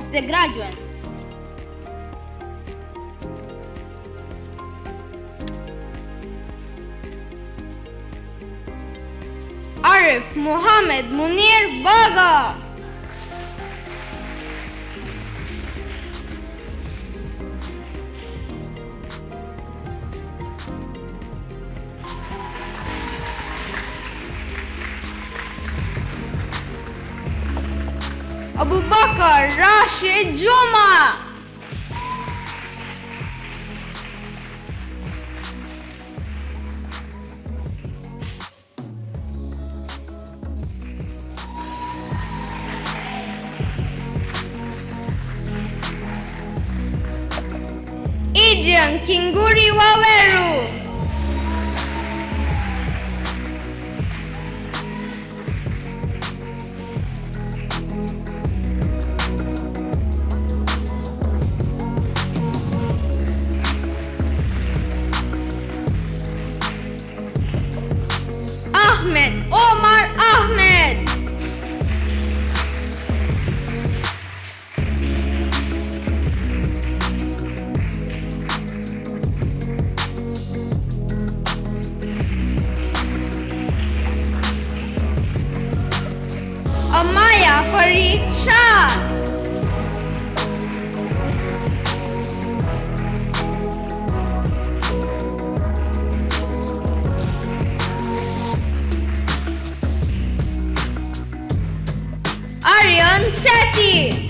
of the graduates. Arif Muhammad Munir Baga. Abu Bakar Rashid Juma. Adrian Kinguri Waweru. Ahmed Omar Ahmed. Amaya Farid Shah. Aryan Sethi.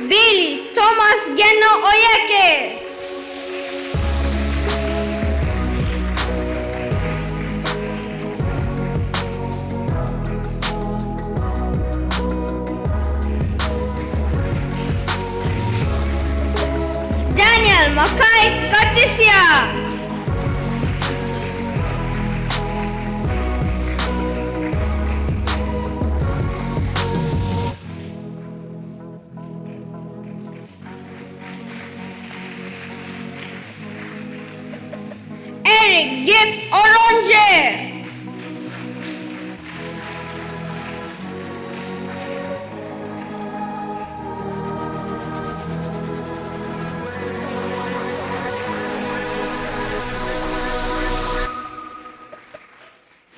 Billy Thomas Geno Oyeke. Daniel Makai Katisia. Eric Gip Oronje.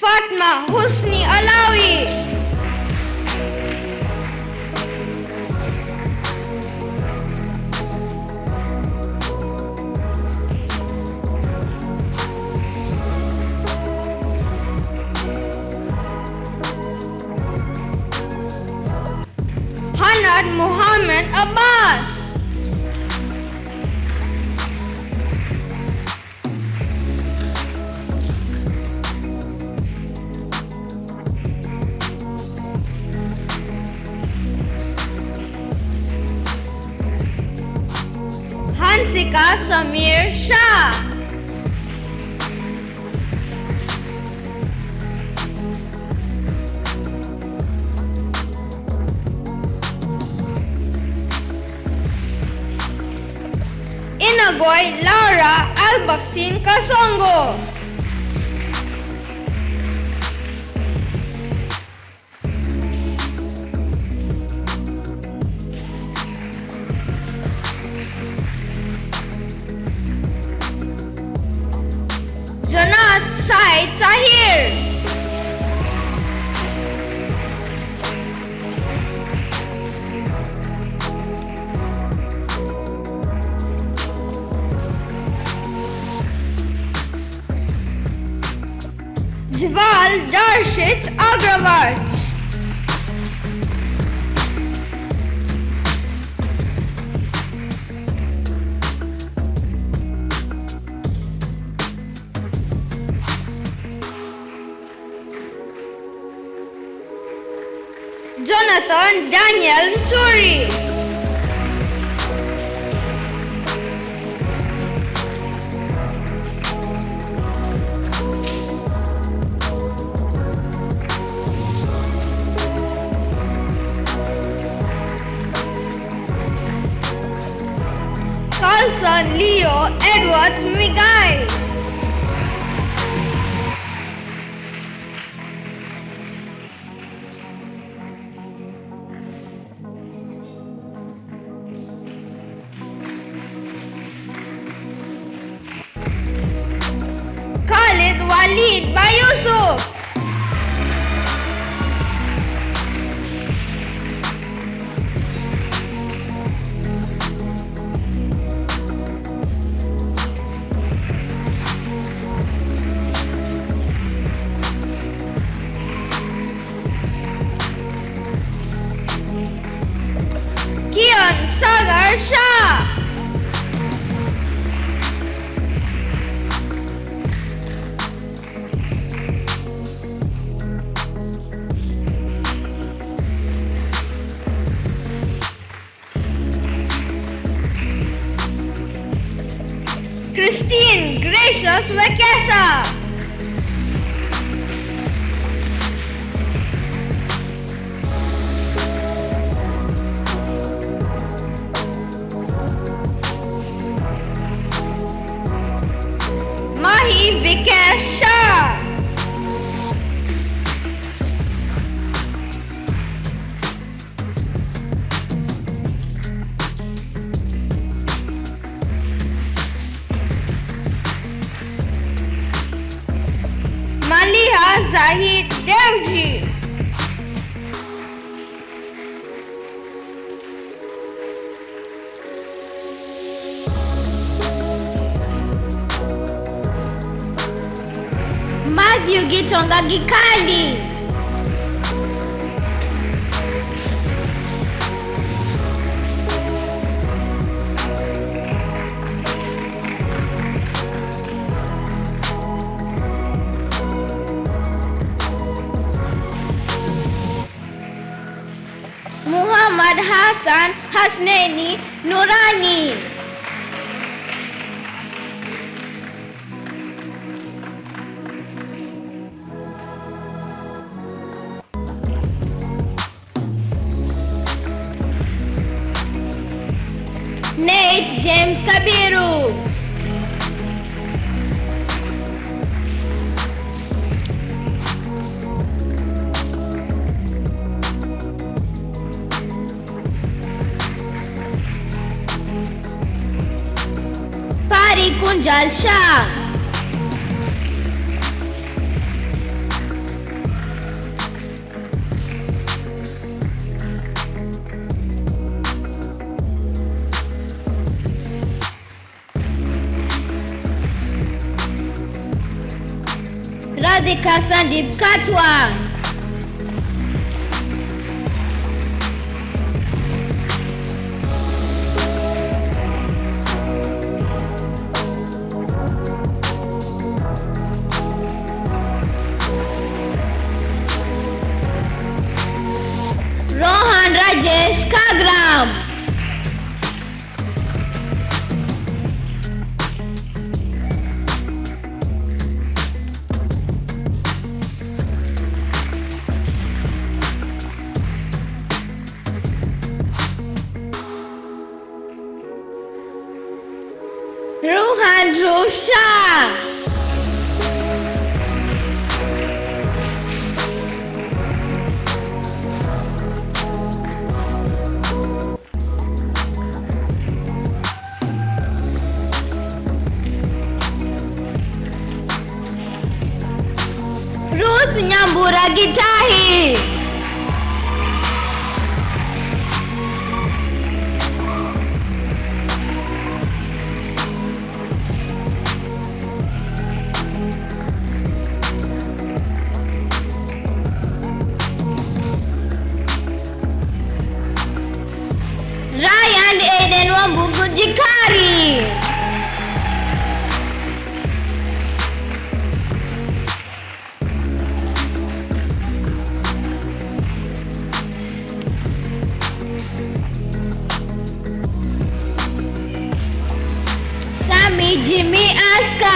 Fatma Husni Alawi. Hanad Muhammad Abbas. Hansika Samir Shah. Inagoy Laura Albaksin Kasongo. Janat Said Tahir. Jval Darshit Agrawat. Jonathan Daniel Turi. Anton Leo Edwards Miguel. Khalid Walid Bayusuf. Kian Sagar Shah. Christine Gracious Vekesa. Mahi Vikesh Shah. Maliha Zahid Devji. Matthew Gitonga Gikandi. Muhammad Hassan Hasneni Nurani. Nate James Kabiru. Pari Kunjal Shah. Radhika Sandip Katwa. Rohan Rajesh Kagram. Ruhan Rusha. Ruth Nyambura Gitahi. Ryan Aiden Wambugu Jikari. Sammy Jimmy Aska.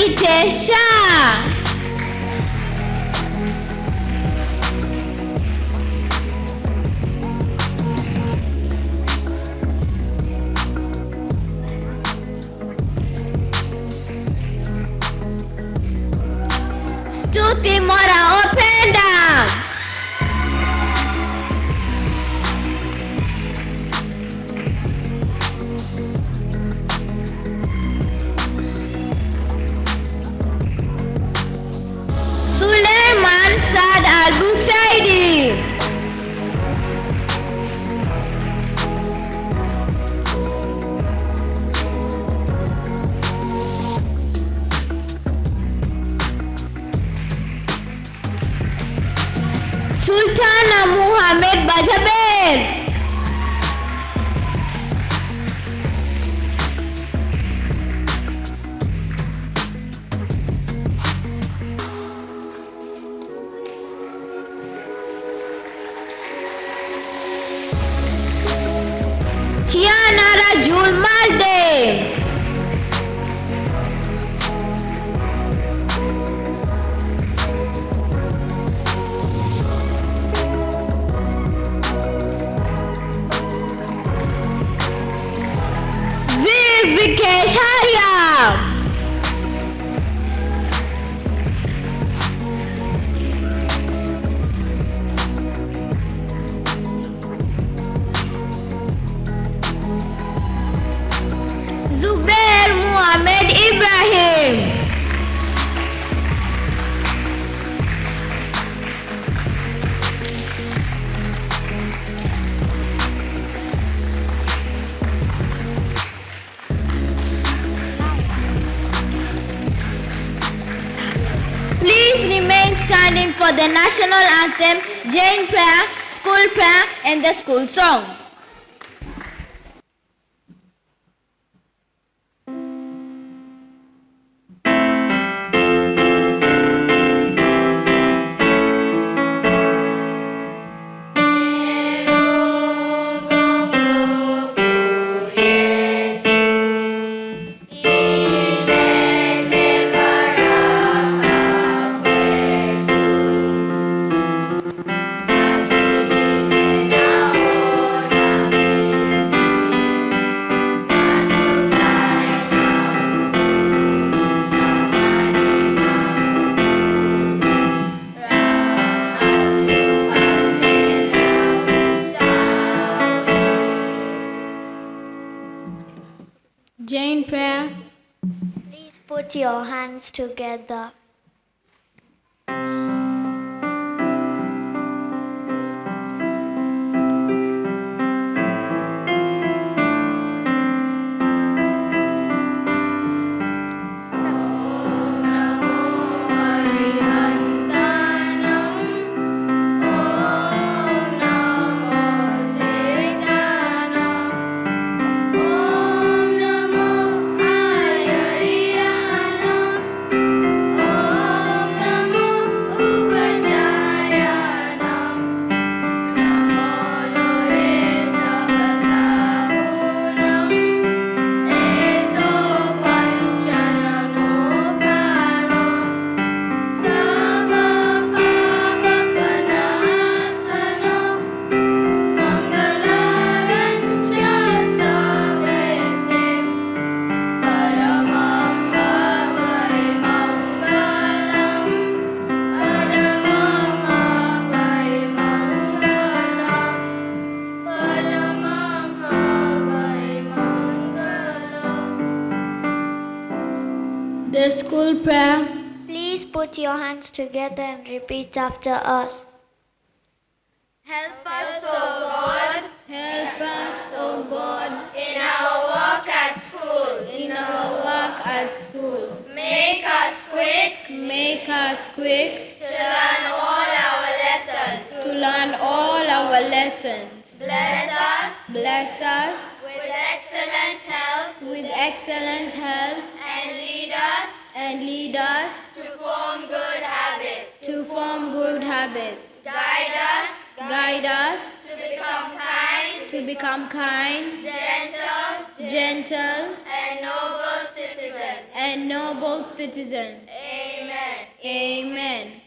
Hitesh Shah. Stuti Mora Openda. Suleiman Saad Al-Busaidi. Sultana Muhammad Bajaber. Tiana Rajul Malde. Vikesh Arya. Zubair Muhammad Ibrahim. Please remain standing for the national anthem, Jain prayer, school prayer, and the school song. Jain prayer. Please put your hands together. The school prayer. Please put your hands together and repeat after us. Help us, O God, Help us, O God, in our work at school. in our work at school. Make us quick Make us quick to learn all our lessons. to learn all our lessons. Bless us Bless us with excellent help with excellent help and lead us to form good habits. to form good habits. Guide us To become kind, gentle, gentle, and noble citizens. and and noble citizens. Amen. Amen.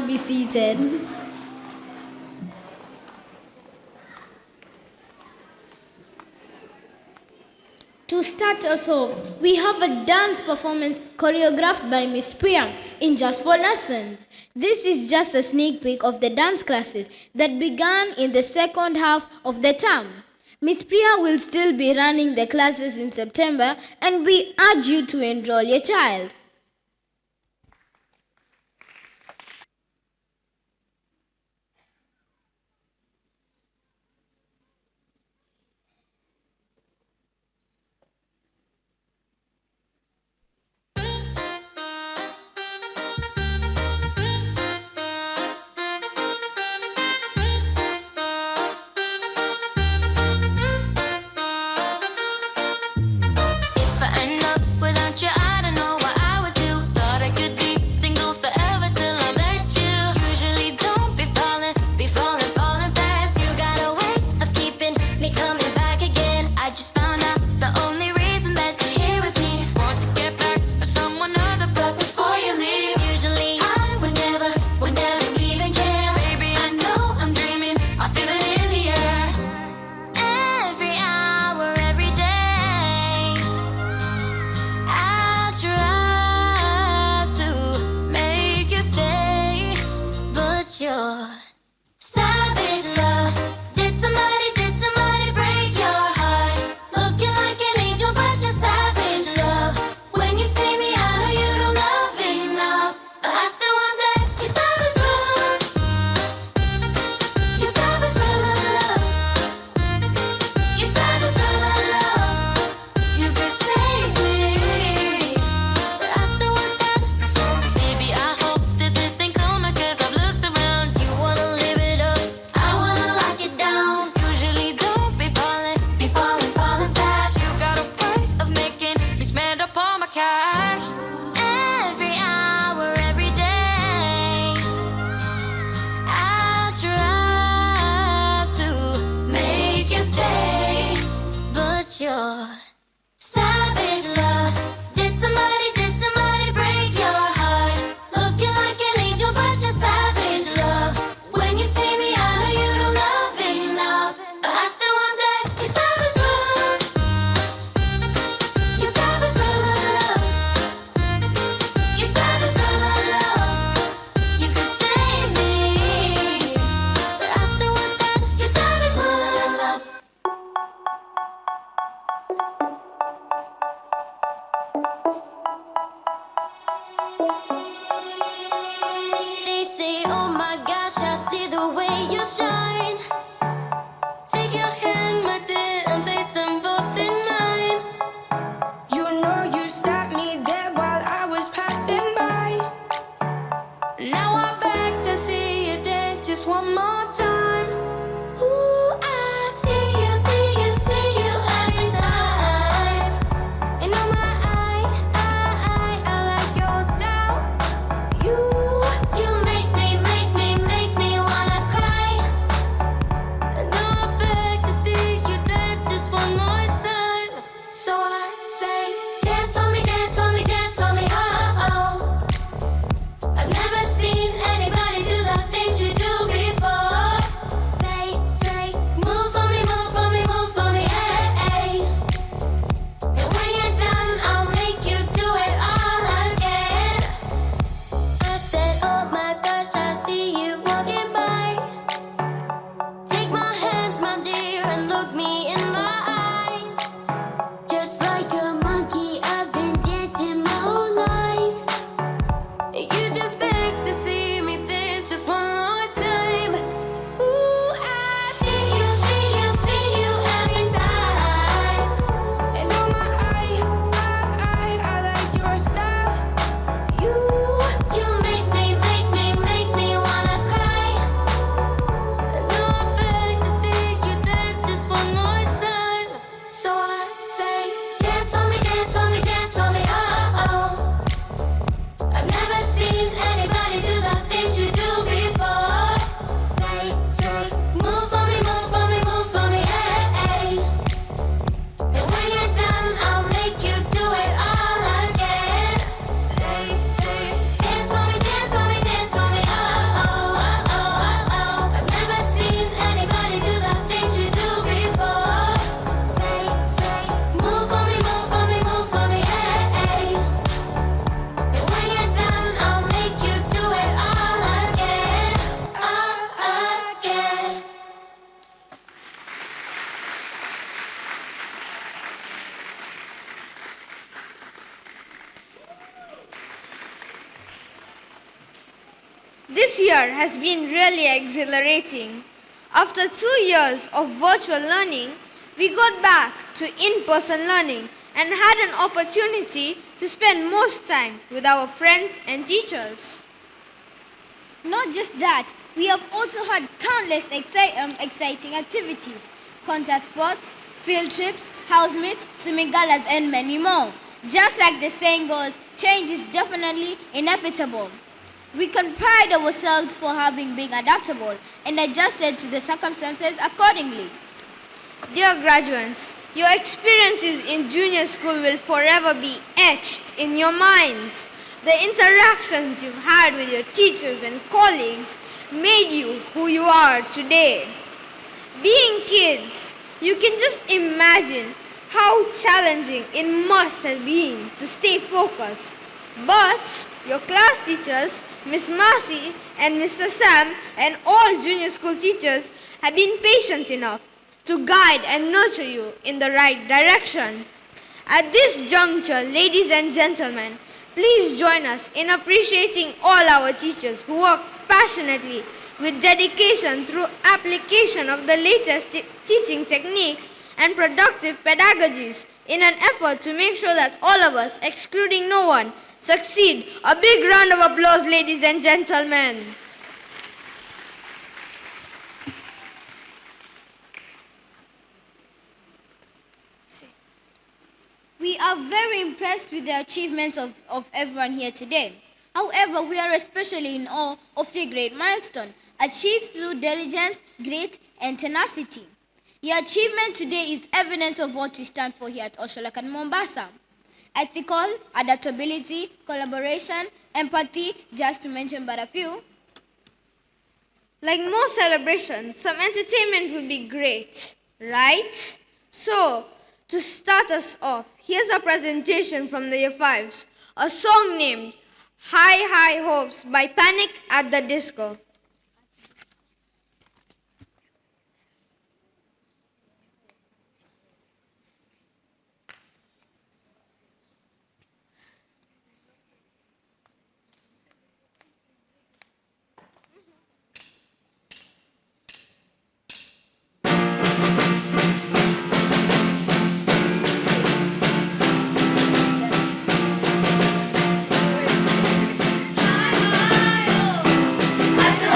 Be seated. To start us off, we have a dance performance choreographed by Miss Priya in Just for Lessons. This is just a sneak peek of the dance classes that began in the second half of the term. Miss Priya will still be running the classes in September, and we urge you to enroll your child. If I end up without you, I don't know what I You just beg to see me dance just one more time. Ooh, I see you every time. And oh my, I like your style. You make me wanna cry. And I beg to see you dance just one more time. So I say, dance for me, dance for me, dance for me, oh oh. I've never seen anybody do the things you do before. They say, move for me, move for me, move for me, hey, hey. And when you're done, I'll make you do it all again. They say, dance for me, dance for me, dance for me, oh oh, oh oh, oh oh. I've never seen anybody do the things you do before. They say, move for me, move for me, move for me, hey, hey. And when you're done, I'll make you do it all again, all again. This year has been really exhilarating. After 2 years of virtual learning, we got back to in-person learning and had an opportunity to spend most time with our friends and teachers. Not just that, we have also had countless exciting activities, contact sports, field trips, house meets, swimming galas, and many more. Just like the saying goes, change is definitely inevitable. We can pride ourselves for having been adaptable and adjusted to the circumstances accordingly. Dear graduates, your experiences in junior school will forever be etched in your minds. The interactions you've had with your teachers and colleagues made you who you are today. Being kids, you can just imagine how challenging it must have been to stay focused. But your class teachers, Miss Marcy and Mr. Sam, and all junior school teachers have been patient enough to guide and nurture you in the right direction. At this juncture, ladies and gentlemen, please join us in appreciating all our teachers who work passionately with dedication through application of the latest teaching techniques and productive pedagogies in an effort to make sure that all of us, excluding no one, succeed. A big round of applause, ladies and gentlemen. We are very impressed with the achievements of everyone here today. However, we are especially in awe of your great milestone, achieved through diligence, grit, and tenacity. Your achievement today is evidence of what we stand for here at Osholak and Mombasa. Ethical, adaptability, collaboration, empathy, just to mention but a few. Like most celebrations, some entertainment would be great, right? So, to start us off, here's a presentation from the Year 5s, a song named High High Hopes by Panic at the Disco. I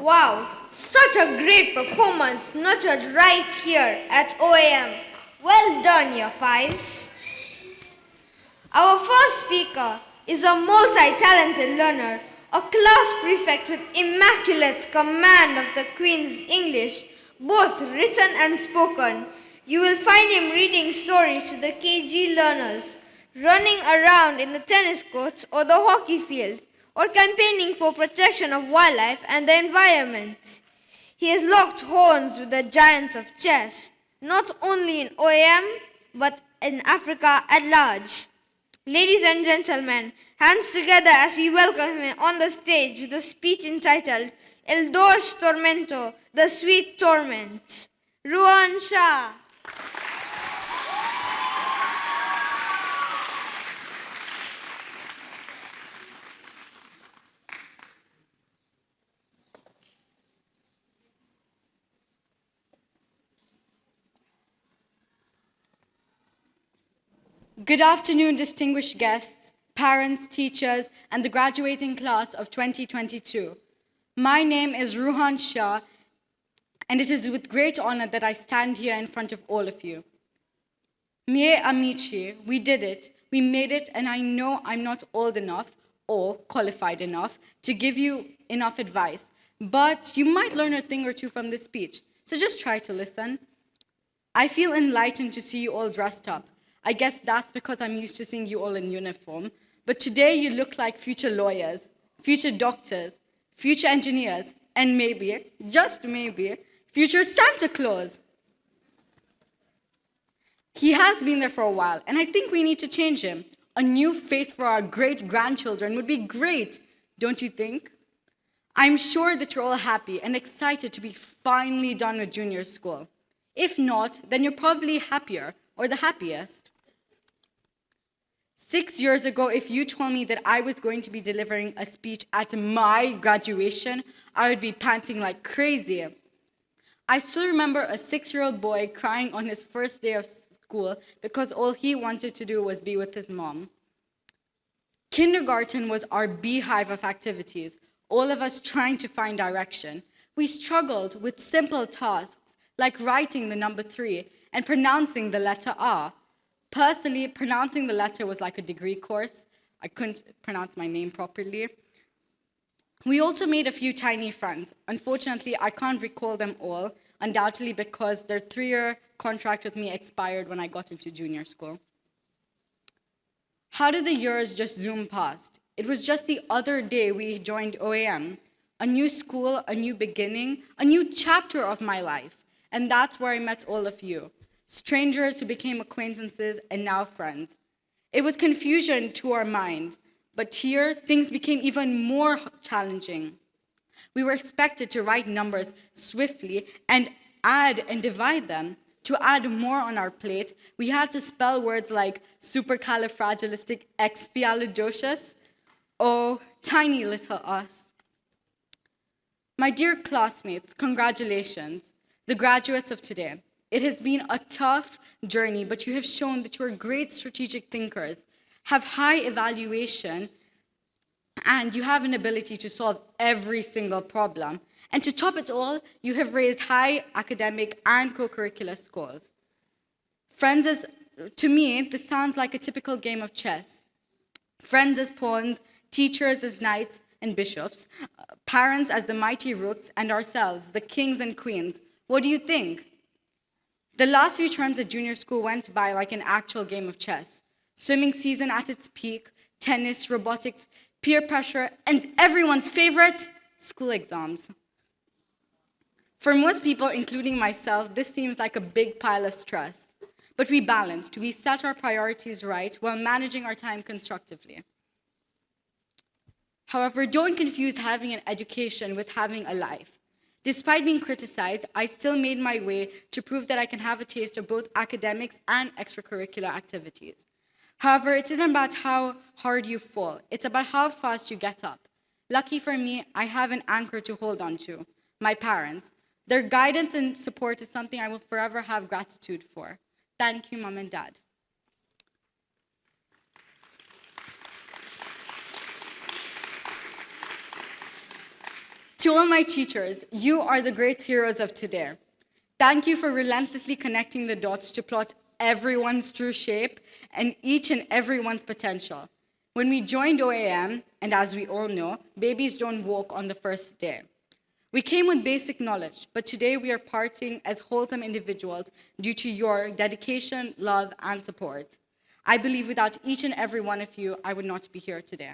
Wow, such a great performance nurtured right here at OAM. Well done, Year 5s. Our first speaker is a multi-talented learner, a class prefect with immaculate command of the Queen's English, both written and spoken. You will find him reading stories to the KG learners, running around in the tennis courts or the hockey field, or campaigning for protection of wildlife and the environment. He has locked horns with the giants of chess, not only in OAM, but in Africa at large. Ladies and gentlemen, hands together as we welcome him on the stage with a speech entitled El Dos Tormento, the Sweet Torment. Ruhan Shah. Good afternoon, distinguished guests, parents, teachers, and the graduating class of 2022. My name is Ruhan Shah, and it is with great honor that I stand here in front of all of you. Mie amici, we did it, we made it, and I know I'm not old enough or qualified enough to give you enough advice, but you might learn a thing or two from this speech, so just try to listen. I feel enlightened to see you all dressed up. I guess that's because I'm used to seeing you all in uniform. But today you look like future lawyers, future doctors, future engineers, and maybe, just maybe, future Santa Claus. He has been there for a while, and I think we need to change him. A new face for our great-grandchildren would be great, don't you think? I'm sure that you're all happy and excited to be finally done with junior school. If not, then you're probably happier, or the happiest. 6 years ago, if you told me that I was going to be delivering a speech at my graduation, I would be panting like crazy. I still remember a 6-year-old boy crying on his first day of school because all he wanted to do was be with his mom. Kindergarten was our beehive of activities, all of us trying to find direction. We struggled with simple tasks like writing the number 3 and pronouncing the letter R. Personally, pronouncing the letter was like a degree course. I couldn't pronounce my name properly. We also made a few tiny friends. Unfortunately, I can't recall them all, undoubtedly because their 3-year contract with me expired when I got into junior school. How did the years just zoom past? It was just the other day we joined OAM. A new school, a new beginning, a new chapter of my life. And that's where I met all of you. Strangers who became acquaintances and now friends. It was confusion to our mind, but here things became even more challenging. We were expected to write numbers swiftly and add and divide them. To add more on our plate, we had to spell words like supercalifragilisticexpialidocious. Oh, tiny little us. My dear classmates, congratulations, the graduates of today. It has been a tough journey, but you have shown that you are great strategic thinkers, have high evaluation, and you have an ability to solve every single problem. And to top it all, you have raised high academic and co-curricular scores. Friends, to me, this sounds like a typical game of chess. Friends as pawns, teachers as knights and bishops, parents as the mighty rooks, and ourselves, the kings and queens. What do you think? The last few terms at junior school went by like an actual game of chess. Swimming season at its peak, tennis, robotics, peer pressure, and everyone's favorite, school exams. For most people, including myself, this seems like a big pile of stress. But we balanced, we set our priorities right while managing our time constructively. However, don't confuse having an education with having a life. Despite being criticized, I still made my way to prove that I can have a taste of both academics and extracurricular activities. However, it isn't about how hard you fall, it's about how fast you get up. Lucky for me, I have an anchor to hold on to, my parents. Their guidance and support is something I will forever have gratitude for. Thank you, Mom and Dad. To all my teachers, you are the great heroes of today. Thank you for relentlessly connecting the dots to plot everyone's true shape and each and everyone's potential. When we joined OAM, and as we all know, babies don't walk on the first day. We came with basic knowledge, but today we are parting as wholesome individuals due to your dedication, love, and support. I believe without each and every one of you, I would not be here today.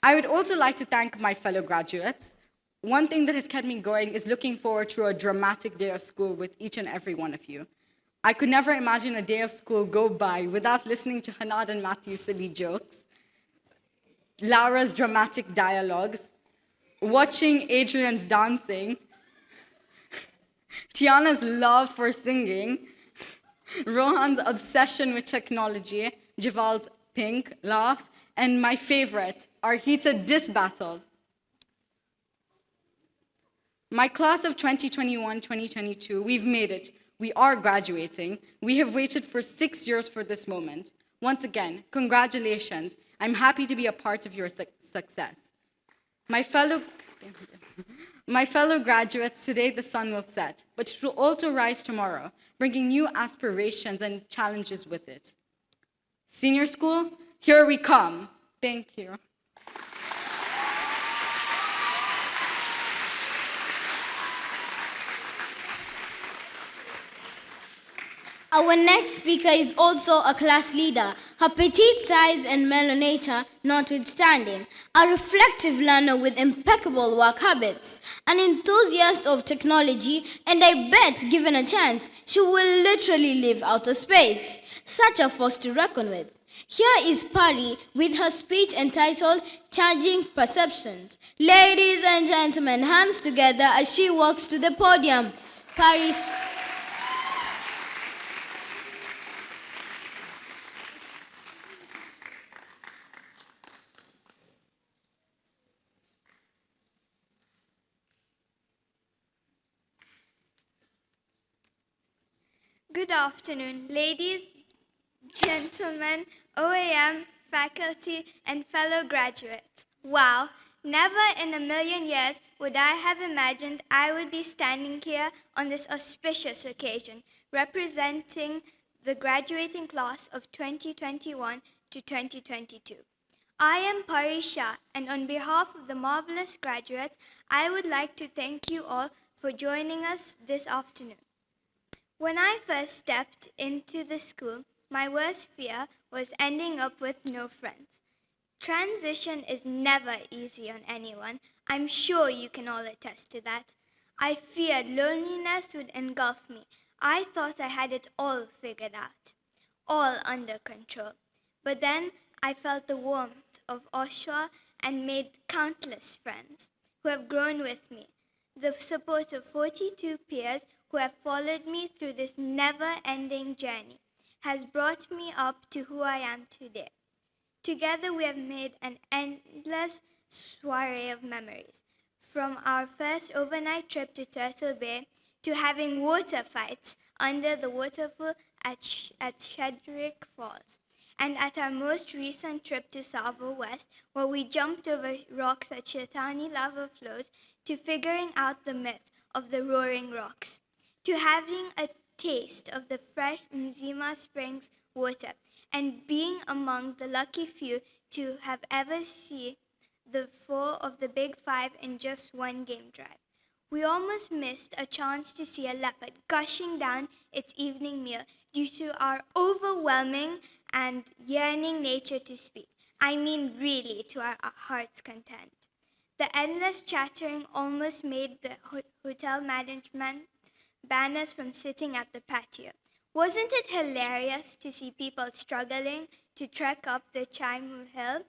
I would also like to thank my fellow graduates. One thing that has kept me going is looking forward to a dramatic day of school with each and every one of you. I could never imagine a day of school go by without listening to Hanad and Matthew's silly jokes, Laura's dramatic dialogues, watching Adrian's dancing, Tiana's love for singing, Rohan's obsession with technology, Javal's pink laugh, and my favorite, our heated diss battles. My class of 2021-2022, we've made it. We are graduating. We have waited for 6 years for this moment. Once again, congratulations. I'm happy to be a part of your success. My fellow graduates, today the sun will set, but it will also rise tomorrow, bringing new aspirations and challenges with it. Senior school, here we come. Thank you. Our next speaker is also a class leader, her petite size and mellow nature notwithstanding, a reflective learner with impeccable work habits, an enthusiast of technology, and I bet, given a chance, she will literally live outer space. Such a force to reckon with. Here is Pari with her speech entitled Changing Perceptions. Ladies and gentlemen, hands together as she walks to the podium. Pari's Good afternoon, ladies, gentlemen, OAM, faculty, and fellow graduates. Wow, never in a million years would I have imagined I would be standing here on this auspicious occasion, representing the graduating class of 2021 to 2022. I am Parisha, and on behalf of the marvelous graduates, I would like to thank you all for joining us this afternoon. When I first stepped into the school, my worst fear was ending up with no friends. Transition is never easy on anyone. I'm sure you can all attest to that. I feared loneliness would engulf me. I thought I had it all figured out, all under control. But then I felt the warmth of Oshawa and made countless friends who have grown with me. The support of 42 peers who have followed me through this never-ending journey has brought me up to who I am today. Together we have made an endless soiree of memories, from our first overnight trip to Turtle Bay to having water fights under the waterfall at Shedrick Falls, and at our most recent trip to Savo West, where we jumped over rocks at Shetani lava flows, to figuring out the myth of the roaring rocks, to having a taste of the fresh Mzima Springs water, and being among the lucky few to have ever seen the 4 of the Big 5 in just one game drive. We almost missed a chance to see a leopard gushing down its evening meal due to our overwhelming and yearning nature to speak. I mean really to our heart's content. The endless chattering almost made the hotel management ban us from sitting at the patio. Wasn't it hilarious to see people struggling to trek up the Chaimu Hill?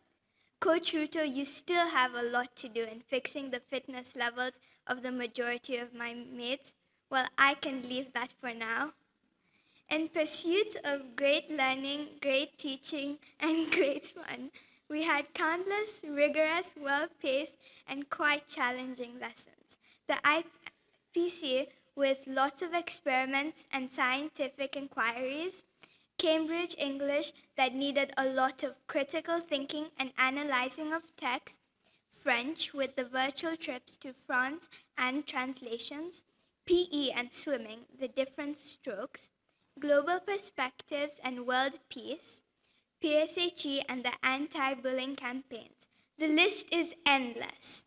Coach Ruto, you still have a lot to do in fixing the fitness levels of the majority of my mates. Well, I can leave that for now. In pursuit of great learning, great teaching, and great fun, we had countless rigorous, well-paced, and quite challenging lessons. The IPC, with lots of experiments and scientific inquiries, Cambridge English that needed a lot of critical thinking and analyzing of text, French with the virtual trips to France and translations, PE and swimming, the different strokes, global perspectives and world peace, PSHE and the anti-bullying campaigns. The list is endless.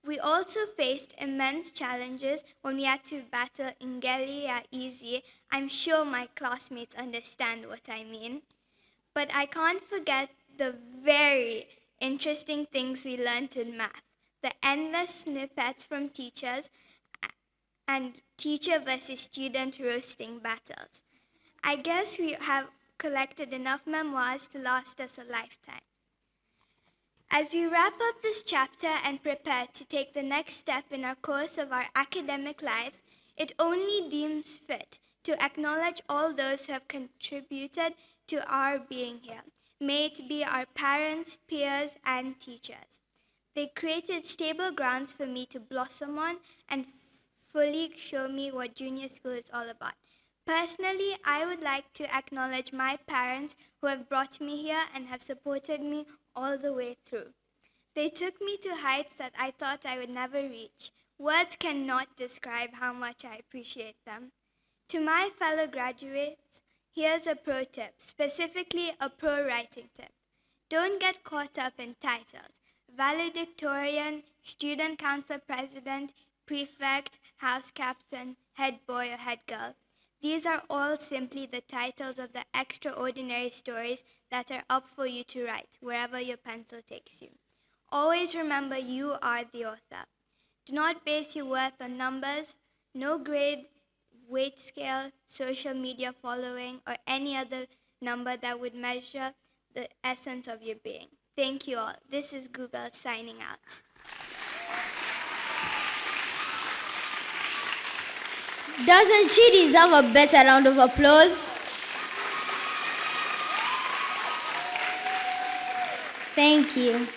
We also faced immense challenges when we had to battle Ingeli or Easy. I'm sure my classmates understand what I mean. But I can't forget the very interesting things we learned in math, the endless snippets from teachers, and teacher versus student roasting battles. I guess we have collected enough memoirs to last us a lifetime. As we wrap up this chapter and prepare to take the next step in our course of our academic lives, it only deems fit to acknowledge all those who have contributed to our being here. May it be our parents, peers, and teachers. They created stable grounds for me to blossom on and fully show me what junior school is all about. Personally, I would like to acknowledge my parents who have brought me here and have supported me all the way through. They took me to heights that I thought I would never reach. Words cannot describe how much I appreciate them. To my fellow graduates, here's a pro tip, specifically a pro writing tip. Don't get caught up in titles. Valedictorian, student council president, prefect, house captain, head boy or head girl. These are all simply the titles of the extraordinary stories that are up for you to write, wherever your pencil takes you. Always remember you are the author. Do not base your worth on numbers, no grade, weight scale, social media following, or any other number that would measure the essence of your being. Thank you all. This is Google signing out. Doesn't she deserve a better round of applause? Thank you.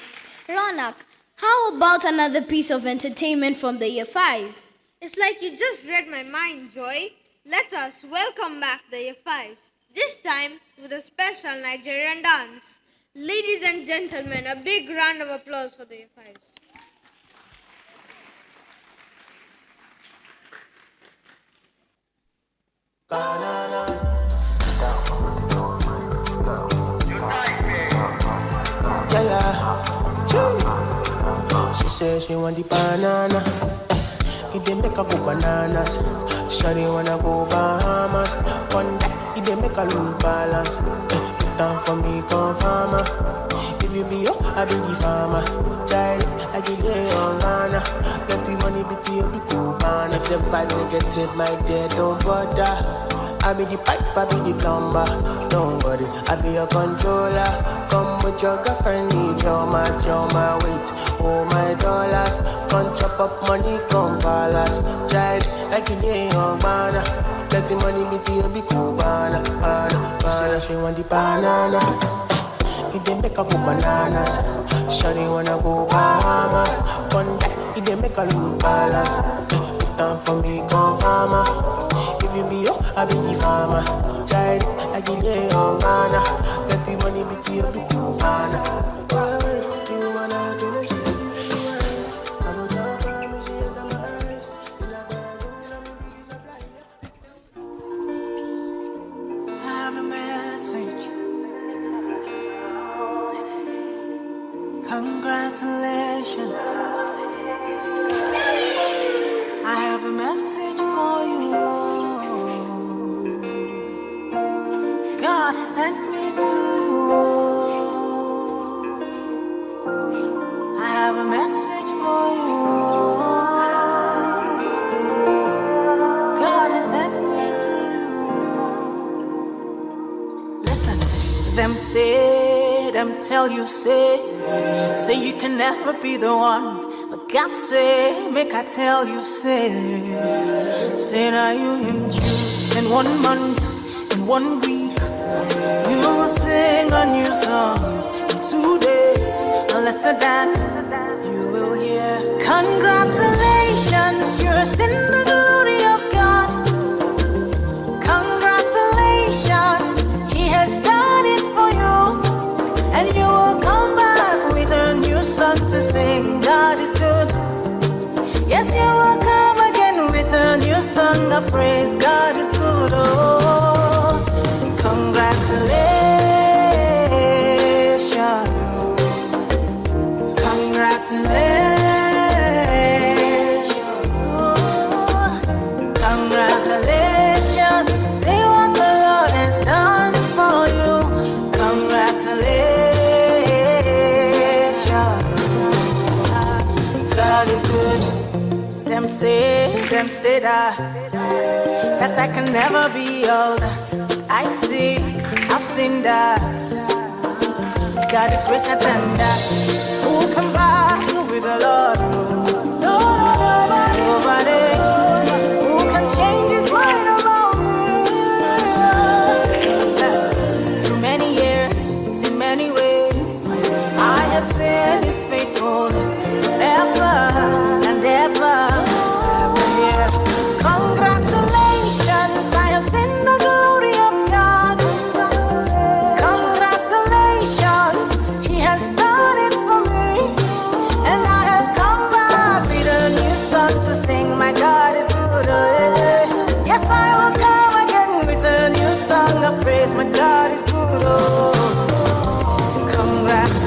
Ronak, how about another piece of entertainment from the year 5s? It's like you just read my mind, Joy. Let us welcome back the year 5s, this time with a special Nigerian dance. Ladies and gentlemen, a big round of applause for the year 5s. She says she want the banana. He dey make her go bananas. Shawty wanna go Bahamas. One he dey make her lose balance. Put down for me, come farmer. If you be up, I be the farmer. Child, I get it on Ghana. Let the money be to you, be cool, man. If the vibe negative, my dear, don't bother. I be the pipe, I be the plumber. Don't worry, I be your controller. Come with your girlfriend, need your match, your my weight, oh my dollars. Come chop up money, come palace. Child, like you day on banana. Let the money be to you, be cool, banana. Banana, she want the banana. He dey make her go bananas. Shawty wanna go Bahamas. One he dey make her lose balance. Put down for me, come farmer. If you be up, I be the farmer. Child, I get it on Ghana. Let the money be to you, be cool, man. You wanna do this, she dey give me wine. I go drop her, me she enter my eyes. In a bedroom, I me be the supplier. I have a message. Congratulations. I have a message for you. God has sent me to you. I have a message for you. God has sent me to you. Listen, them say, them tell you say you can never be the one. But God say, make I tell you, say now you him choose in 1 month, in 1 week. You will sing a new song in 2 days, and lesser than you will hear. Congratulations, you're in the glory of God. Congratulations, He of praise. God is good. Oh, congratulations. Congratulations. Congratulations. See what the Lord has done for you. Congratulations. God is good. Them say that I can never be all that I see. I've seen that God is greater than that. Who can battle with the Lord? Nobody. Who can change his mind about me? Through many years, in many ways, I have seen his faithfulness ever and ever. Yeah. Congratulations, I have seen the glory of God. Congratulations, he has done it for me. And I have come back with a new song to sing. My God is good. Yes, I will come again with a new song of praise. My God is good. Congratulations.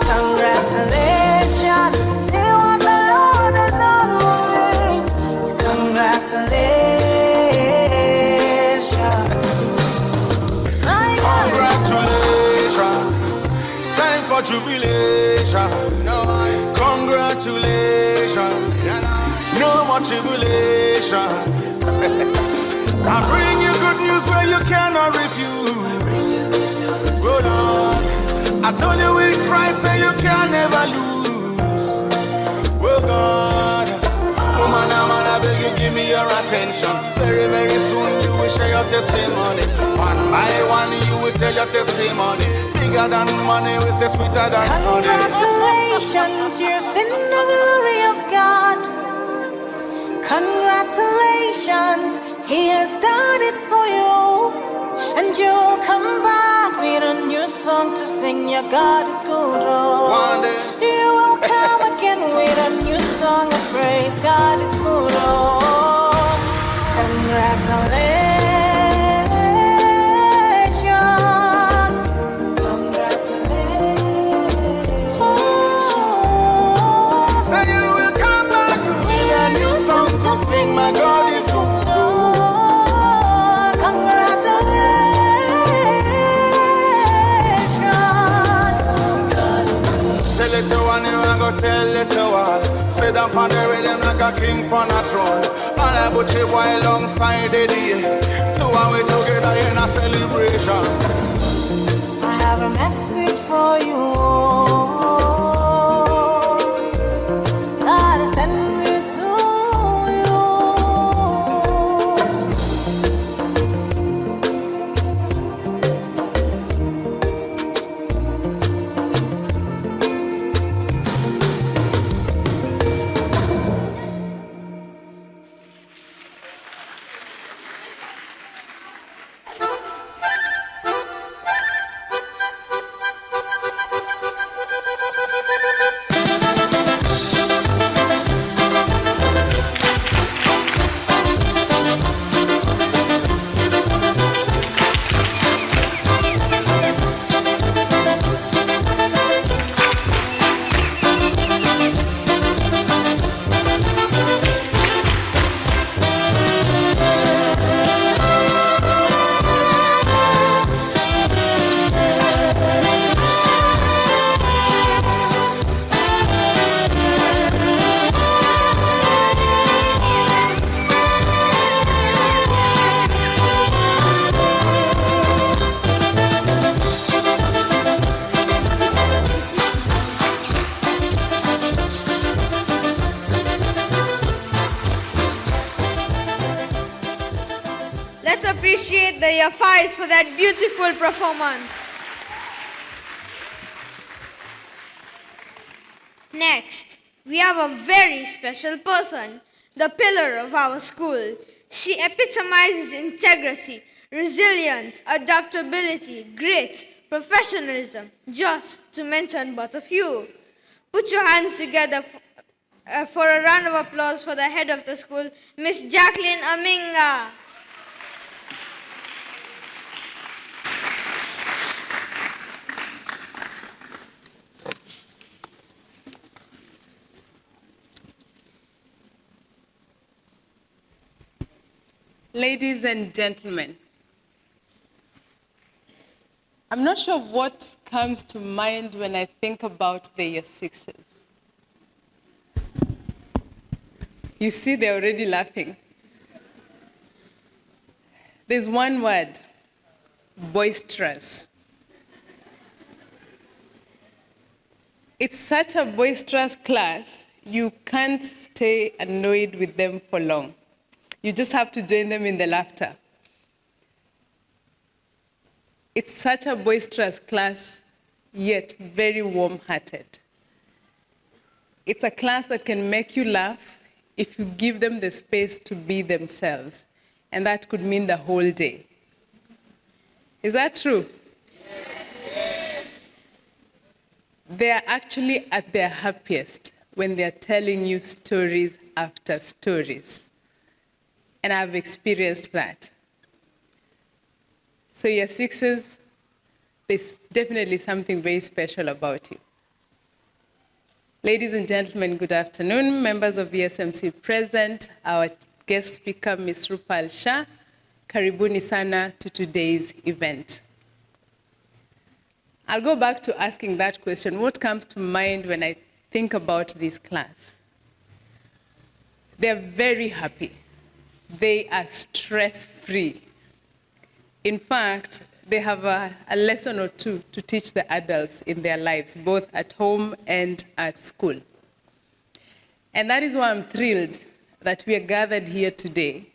Congratulations. See what the Lord has done for me. Congratulations. My God. Congratulations, time for jubilation. Congratulations, no more tribulation. I bring you good news where you cannot refuse. Good on, I told you with Christ that you can never lose. Well, God, woman, I beg you give me your attention. Very, very soon you will share your testimony. One by one you will tell your testimony. Bigger than money, we say sweeter than honey. Congratulations, you've seen the glory of God. Congratulations, he has done it for you. And you'll come back with a new song to sing. Your God is good. One day. You will come again with a new song of praise. God is good. Congratulations. Say you will come back with a new song to sing. My God is good. Tell it to one, you and go tell it to all. Sit down on the rhythm like a king on a throne. And I put you boy alongside the day. Two and we together in a celebration. I have a message for you. God has sent me to you. Let's appreciate the Year 5s for that beautiful performance. Next, we have a very special person, the pillar of our school. She epitomizes integrity, resilience, adaptability, grit, professionalism, just to mention but a few. Put your hands together for a round of applause for the head of the school, Miss Jacqueline Aminga. Ladies and gentlemen, I'm not sure what comes to mind when I think about the year sixes. You see, they're already laughing. There's one word, boisterous. It's such a boisterous class, you can't stay annoyed with them for long. You just have to join them in the laughter. It's such a boisterous class, yet very warm-hearted. It's a class that can make you laugh if you give them the space to be themselves, and that could mean the whole day. Is that true? Yes. They're actually at their happiest when they're telling you stories after stories. And I've experienced that. So year sixes, there's definitely something very special about you. Ladies and gentlemen, good afternoon. Members of the SMC present, our guest speaker, Ms. Rupal Shah, karibuni sana to today's event. I'll go back to asking that question, what comes to mind when I think about this class? They're very happy. They are stress-free. In fact, they have a lesson or two to teach the adults in their lives, both at home and at school. And that is why I'm thrilled that we are gathered here today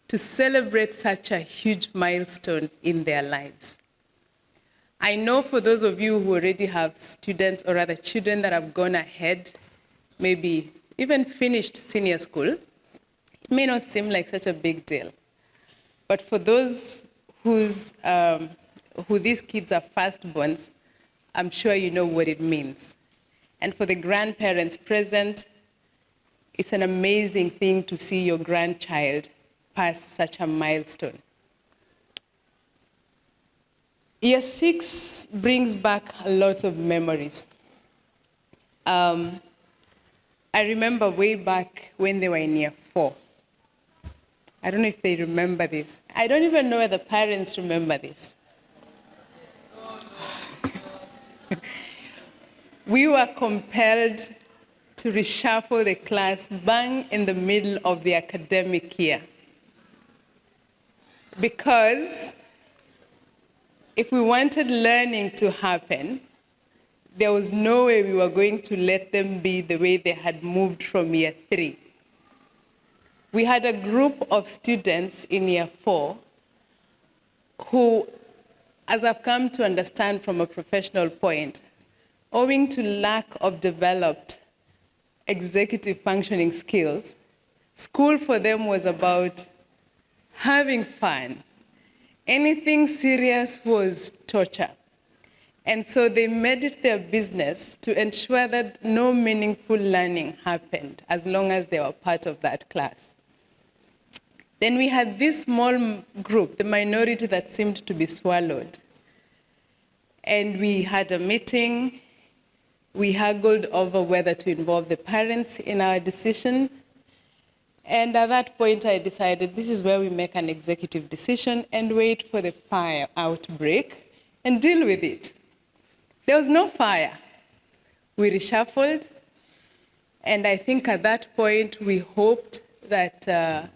to celebrate such a huge milestone in their lives. I know for those of you who already have students, or rather children that have gone ahead, maybe even finished senior school, it may not seem like such a big deal. But for those who these kids are firstborns, I'm sure you know what it means. And for the grandparents present, it's an amazing thing to see your grandchild pass such a milestone. Year six brings back a lot of memories. I remember way back when they were in year 4. I don't know if they remember this. I don't even know whether parents remember this. We were compelled to reshuffle the class bang in the middle of the academic year. Because if we wanted learning to happen, there was no way we were going to let them be the way they had moved from year 3. We had a group of students in year 4 who, as I've come to understand from a professional point, owing to lack of developed executive functioning skills, school for them was about having fun. Anything serious was torture. And so they made it their business to ensure that no meaningful learning happened as long as they were part of that class. Then we had this small group, the minority that seemed to be swallowed. And we had a meeting. We haggled over whether to involve the parents in our decision. And at that point, I decided this is where we make an executive decision and wait for the fire outbreak and deal with it. There was no fire. We reshuffled. And I think at that point, we hoped that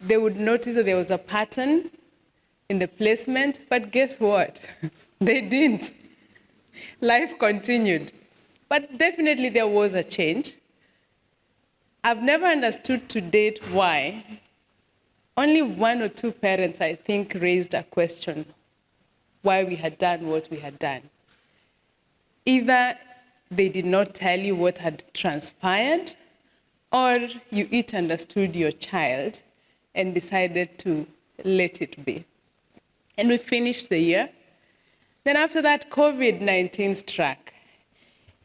they would notice that there was a pattern in the placement, but guess what? They didn't. Life continued. But definitely there was a change. I've never understood to date why. Only 1 or 2 parents, I think, raised a question why we had done what we had done. Either they did not tell you what had transpired, or you each understood your child and decided to let it be. And we finished the year. Then after that, COVID-19 struck.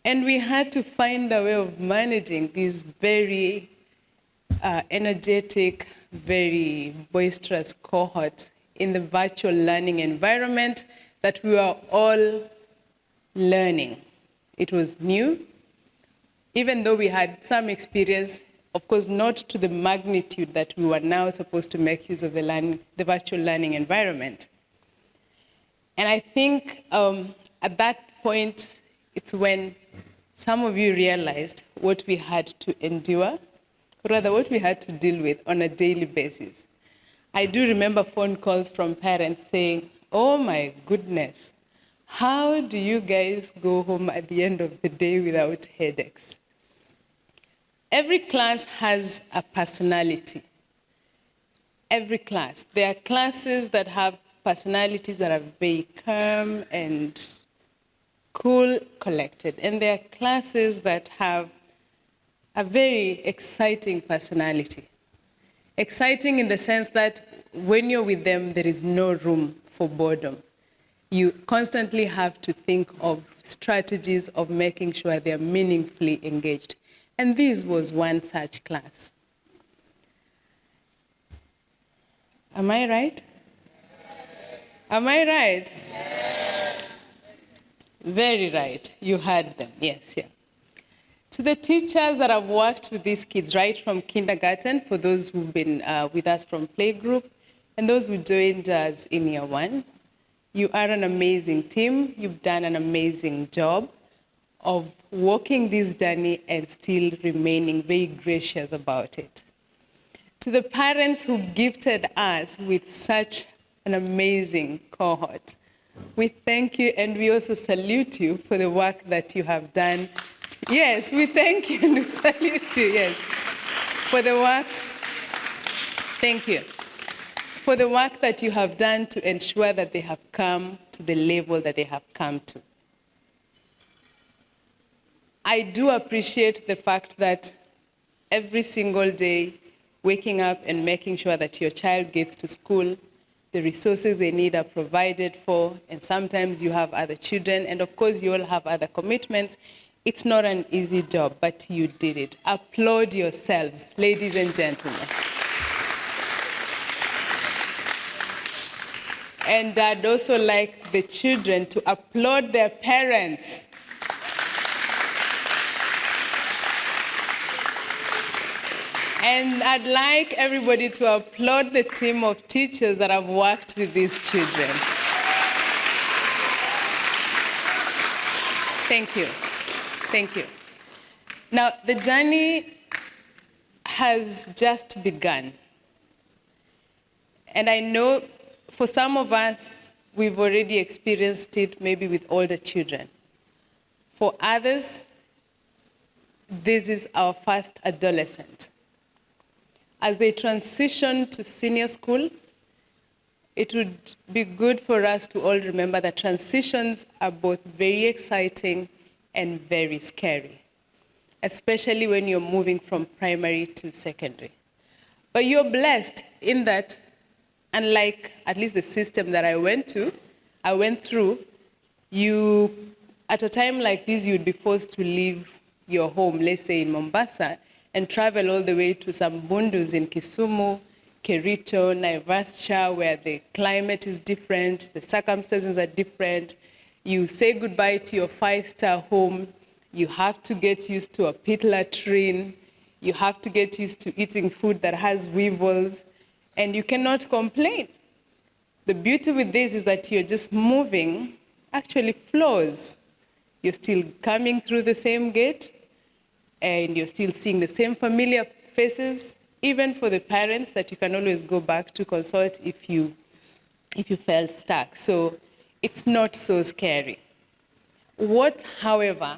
And we had to find a way of managing this very energetic, very boisterous cohort in the virtual learning environment that we were all learning. It was new, even though we had some experience, of course, not to the magnitude that we were now supposed to make use of the virtual learning environment. And I think at that point, it's when some of you realized what we had to endure, or rather what we had to deal with on a daily basis. I do remember phone calls from parents saying, oh my goodness, how do you guys go home at the end of the day without headaches? Every class has a personality. Every class. There are classes that have personalities that are very calm and cool, collected. And there are classes that have a very exciting personality. Exciting in the sense that when you're with them, there is no room for boredom. You constantly have to think of strategies of making sure they're meaningfully engaged. And this was one such class. Am I right? Am I right? Very right. You heard them. Yes, yeah. To the teachers that have worked with these kids right from kindergarten, for those who've been with us from playgroup, and those who joined us in year one, you are an amazing team. You've done an amazing job of walking this journey and still remaining very gracious about it. To the parents who gifted us with such an amazing cohort, we thank you and we also salute you for the work that you have done. Yes, we thank you and we salute you, yes, for the work. Thank you. For the work that you have done to ensure that they have come to the level that they have come to. I do appreciate the fact that every single day, waking up and making sure that your child gets to school, the resources they need are provided for, and sometimes you have other children, and of course you all have other commitments. It's not an easy job, but you did it. Applaud yourselves, ladies and gentlemen. And I'd also like the children to applaud their parents. And I'd like everybody to applaud the team of teachers that have worked with these children. Thank you. Thank you. Now, the journey has just begun. And I know for some of us, we've already experienced it maybe with older children. For others, this is our first adolescent. As they transition to senior school, it would be good for us to all remember that transitions are both very exciting and very scary, especially when you're moving from primary to secondary. But you're blessed in that, unlike at least the system that I went through, you, at a time like this, you'd be forced to leave your home, let's say in Mombasa, and travel all the way to some bundus in Kisumu, Kericho, Naivasha, where the climate is different, the circumstances are different. You say goodbye to your 5-star home. You have to get used to a pit latrine. You have to get used to eating food that has weevils, and you cannot complain. The beauty with this is that you're just moving, actually flows. You're still coming through the same gate, and you're still seeing the same familiar faces, even for the parents that you can always go back to consult if you felt stuck. So it's not so scary. What, however,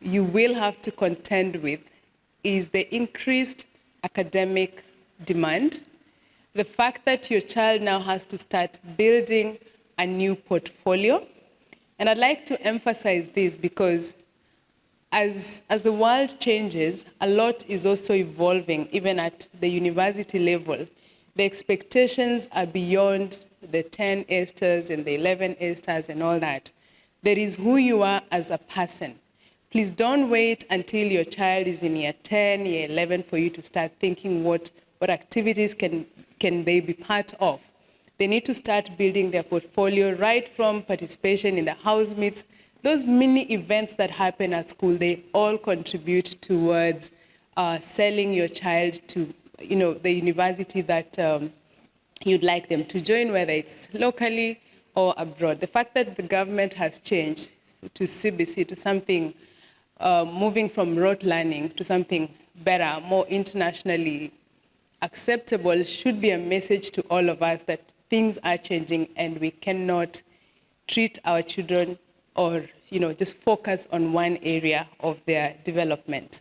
you will have to contend with is the increased academic demand, the fact that your child now has to start building a new portfolio. And I'd like to emphasize this because as the world changes, a lot is also evolving, even at the university level. The expectations are beyond the 10 A stars and the 11 A stars and all that. There is who you are as a person. Please don't wait until your child is in year 10, year 11 for you to start thinking what activities can they be part of. They need to start building their portfolio right from participation in the house meets. Those mini events that happen at school, they all contribute towards selling your child to the university that you'd like them to join, whether it's locally or abroad. The fact that the government has changed to CBC, to something, moving from rote learning to something better, more internationally acceptable, should be a message to all of us that things are changing and we cannot treat our children or just focus on one area of their development.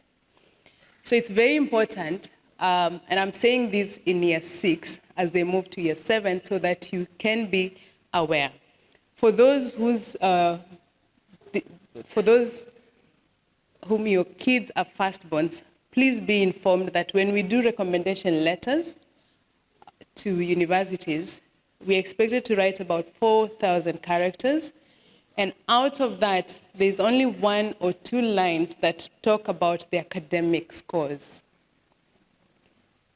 So it's very important, and I'm saying this in year 6 as they move to year 7 so that you can be aware. For those whom your kids are firstborns, please be informed that when we do recommendation letters to universities, we expected to write about 4,000 characters, and out of that, there's only 1 or 2 lines that talk about the academic scores.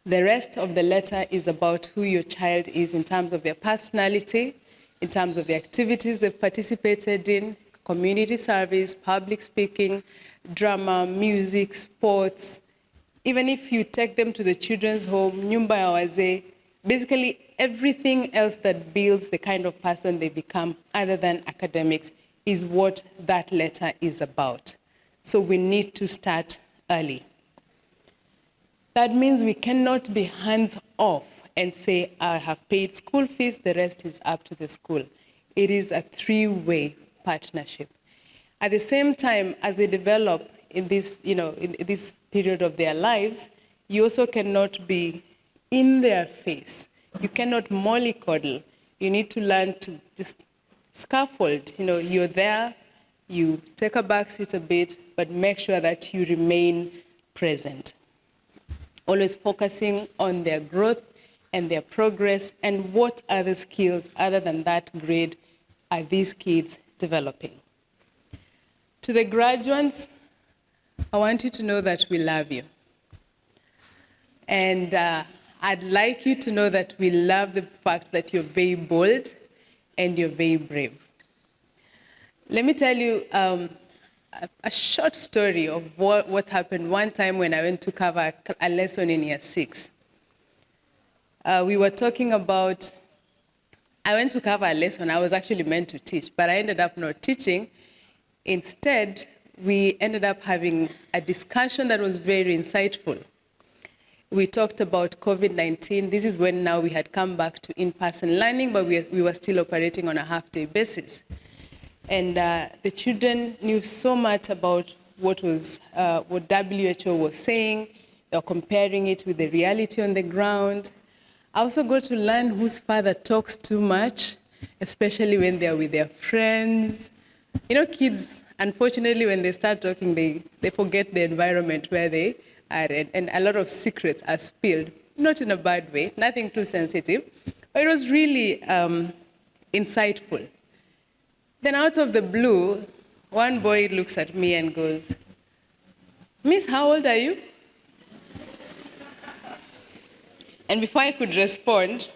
The rest of the letter is about who your child is in terms of their personality, in terms of the activities they've participated in, community service, public speaking, drama, music, sports. Even if you take them to the children's home, nyumba ya wazee, basically everything else that builds the kind of person they become other than academics is what that letter is about. So we need to start early. That means we cannot be hands off and say, I have paid school fees, the rest is up to the school. It is a 3-way partnership. At the same time, as they develop in this, in this period of their lives, you also cannot be in their face. You cannot mollycoddle. You need to learn to just scaffold. You're there, you take a back seat a bit, but make sure that you remain present. Always focusing on their growth and their progress and what other skills other than that grade are these kids developing. To the graduates, I want you to know that we love you. And I'd like you to know that we love the fact that you're very bold and you're very brave. Let me tell you a short story of what happened one time when I went to cover a lesson in year 6. We were talking about, I went to cover a lesson I was actually meant to teach, but I ended up not teaching. Instead, we ended up having a discussion that was very insightful. We talked about COVID-19. This is when now we had come back to in-person learning, but we were still operating on a half-day basis. And the children knew so much about what WHO was saying. They were comparing it with the reality on the ground. I also got to learn whose father talks too much, especially when they're with their friends. Kids, unfortunately, when they start talking, they forget the environment where they are, and a lot of secrets are spilled, not in a bad way, nothing too sensitive, but it was really insightful. Then out of the blue, one boy looks at me and goes, "Miss, how old are you?" And before I could respond,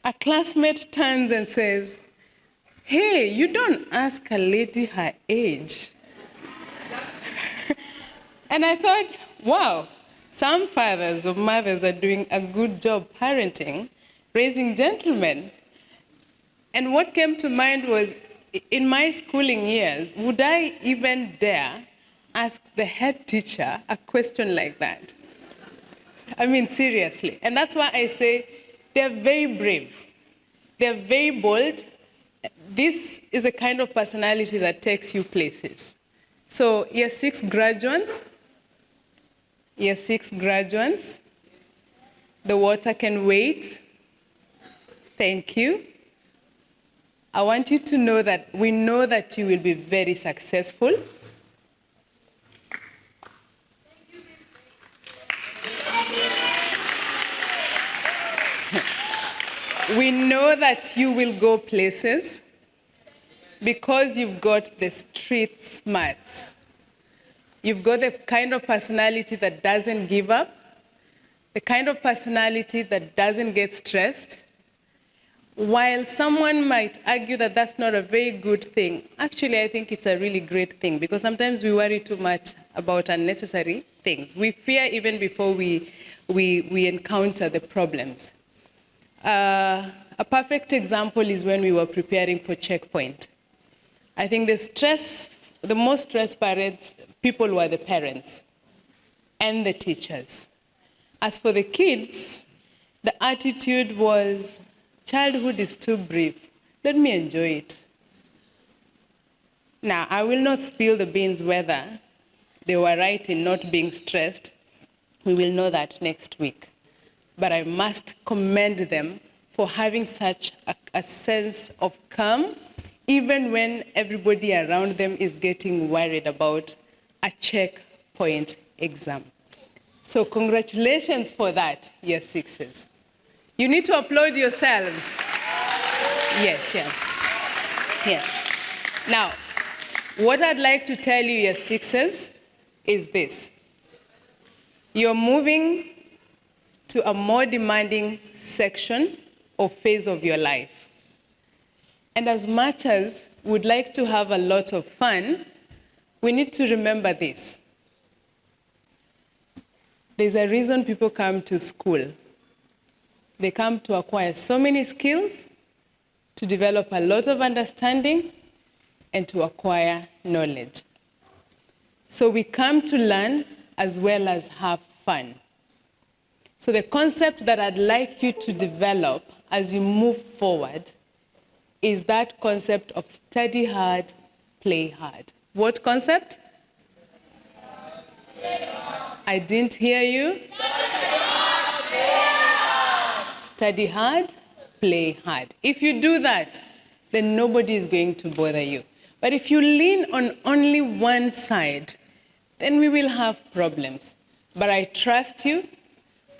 a classmate turns and says, "Hey, you don't ask a lady her age." And I thought, wow, some fathers or mothers are doing a good job parenting, raising gentlemen. And what came to mind was, in my schooling years, would I even dare ask the head teacher a question like that? I mean, seriously. And that's why I say they're very brave. They're very bold. This is the kind of personality that takes you places. So year 6 graduates, the water can wait. Thank you. I want you to know that we know that you will be very successful. We know that you will go places because you've got the street smarts. You've got the kind of personality that doesn't give up, the kind of personality that doesn't get stressed. While someone might argue that that's not a very good thing, actually I think it's a really great thing, because sometimes we worry too much about unnecessary things. We fear even before we encounter the problems. A perfect example is when we were preparing for checkpoint. I think the most stressed people were the parents and the teachers. As for the kids, the attitude was, childhood is too brief. Let me enjoy it. Now, I will not spill the beans whether they were right in not being stressed. We will know that next week. But I must commend them for having such a sense of calm, even when everybody around them is getting worried about a checkpoint exam. So congratulations for that, year sixes. You need to applaud yourselves. Yes, yeah. Yeah. Now, what I'd like to tell you, year sixes, is this. You're moving to a more demanding section or phase of your life. And as much as we'd like to have a lot of fun, we need to remember this. There's a reason people come to school. They come to acquire so many skills, to develop a lot of understanding, and to acquire knowledge. So we come to learn as well as have fun. So the concept that I'd like you to develop as you move forward is that concept of study hard, play hard. What concept? I didn't hear you. Study hard, play hard. If you do that, then nobody is going to bother you. But if you lean on only one side, then we will have problems. But I trust you.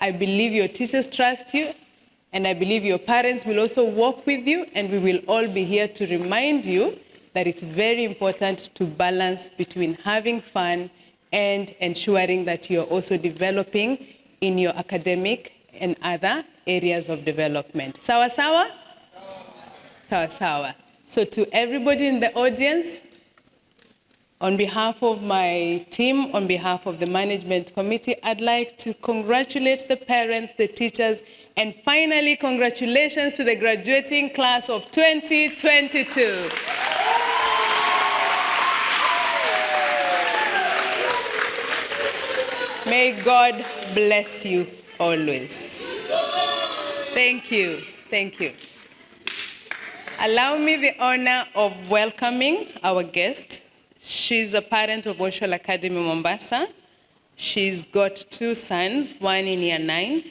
I believe your teachers trust you. And I believe your parents will also work with you, and we will all be here to remind you that it's very important to balance between having fun and ensuring that you're also developing in your academic and other areas of development. Sawa sawa? Sawa sawa. So to everybody in the audience, on behalf of my team, on behalf of the management committee, I'd like to congratulate the parents, the teachers, and finally, congratulations to the graduating class of 2022. May God bless you always. Thank you. Thank you. Allow me the honor of welcoming our guest. She's a parent of Oshol Academy, Mombasa. She's got two sons, one in year 9,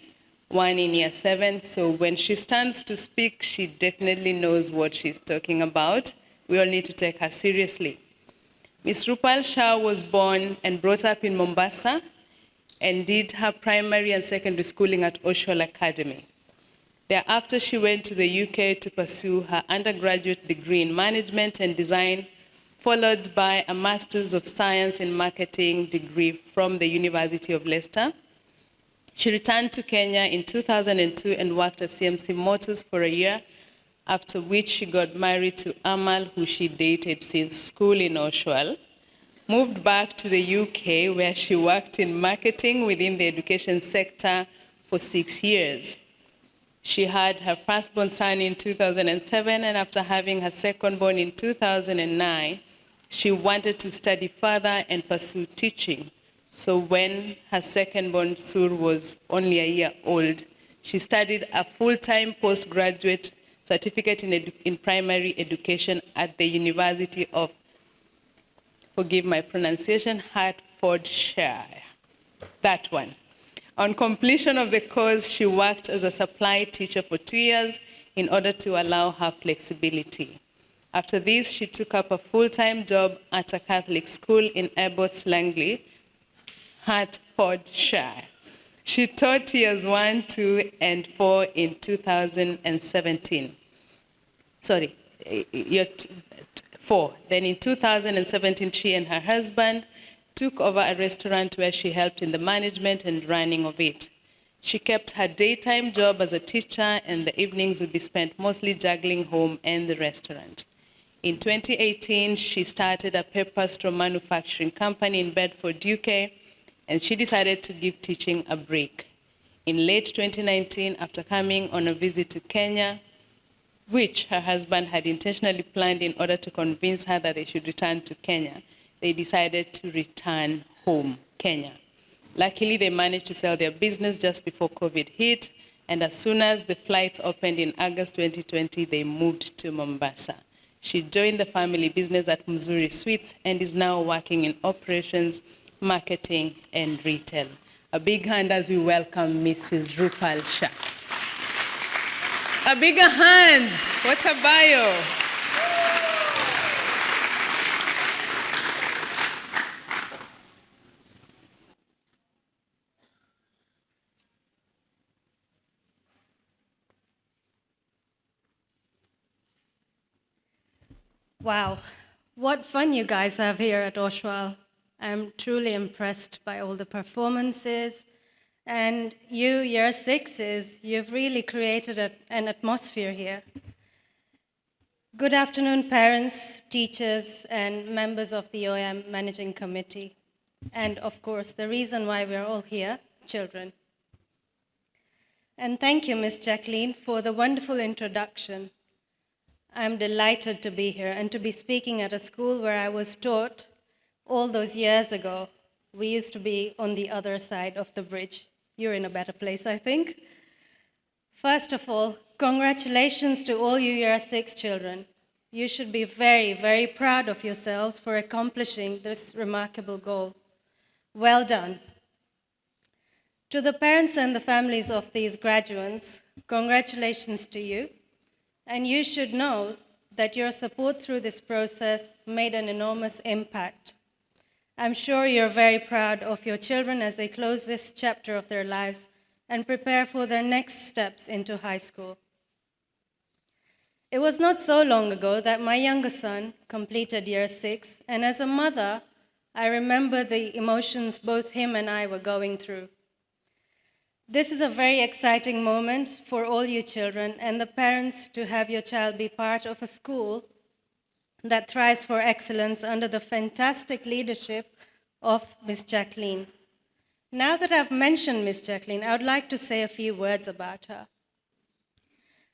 one in year 7. So when she stands to speak, she definitely knows what she's talking about. We all need to take her seriously. Miss Rupal Shah was born and brought up in Mombasa and did her primary and secondary schooling at Oshol Academy. Thereafter, she went to the UK to pursue her undergraduate degree in management and design, followed by a Master's of Science in Marketing degree from the University of Leicester. She returned to Kenya in 2002 and worked at CMC Motors for a year, after which she got married to Amal, who she dated since school in Oshwal, moved back to the UK, where she worked in marketing within the education sector for 6 years. She had her firstborn son in 2007, and after having her secondborn in 2009, she wanted to study further and pursue teaching. So when her secondborn, Sur, was only a year old, she studied a full-time postgraduate certificate in primary education at the University of, forgive my pronunciation, Hertfordshire. That one. On completion of the course, she worked as a supply teacher for 2 years in order to allow her flexibility. After this, she took up a full-time job at a Catholic school in Abbots Langley, Hertfordshire. She taught years 1, 2, and 4 in 2017. Sorry, year 4. Then in 2017, she and her husband took over a restaurant where she helped in the management and running of it. She kept her daytime job as a teacher, and the evenings would be spent mostly juggling home and the restaurant. In 2018, she started a paper straw manufacturing company in Bedford, UK, and she decided to give teaching a break. In late 2019, after coming on a visit to Kenya, which her husband had intentionally planned in order to convince her that they should return to Kenya, they decided to return home, Kenya. Luckily, they managed to sell their business just before COVID hit, and as soon as the flights opened in August 2020, they moved to Mombasa. She joined the family business at Mzuri Sweets and is now working in operations, marketing, and retail. A big hand as we welcome Mrs. Rupal Shah. A bigger hand. What a bio. Wow, what fun you guys have here at Oshwal. I'm truly impressed by all the performances. And you, year sixes, you've really created an atmosphere here. Good afternoon, parents, teachers, and members of the OM Managing Committee. And of course, the reason why we're all here, children. And thank you, Miss Jacqueline, for the wonderful introduction. I'm delighted to be here and to be speaking at a school where I was taught all those years ago. We used to be on the other side of the bridge. You're in a better place, I think. First of all, congratulations to all you year 6 children. You should be very, very proud of yourselves for accomplishing this remarkable goal. Well done. To the parents and the families of these graduates, congratulations to you. And you should know that your support through this process made an enormous impact. I'm sure you're very proud of your children as they close this chapter of their lives and prepare for their next steps into high school. It was not so long ago that my younger son completed year 6, and as a mother, I remember the emotions both him and I were going through. This is a very exciting moment for all you children and the parents to have your child be part of a school that thrives for excellence under the fantastic leadership of Miss Jacqueline. Now that I've mentioned Miss Jacqueline, I would like to say a few words about her.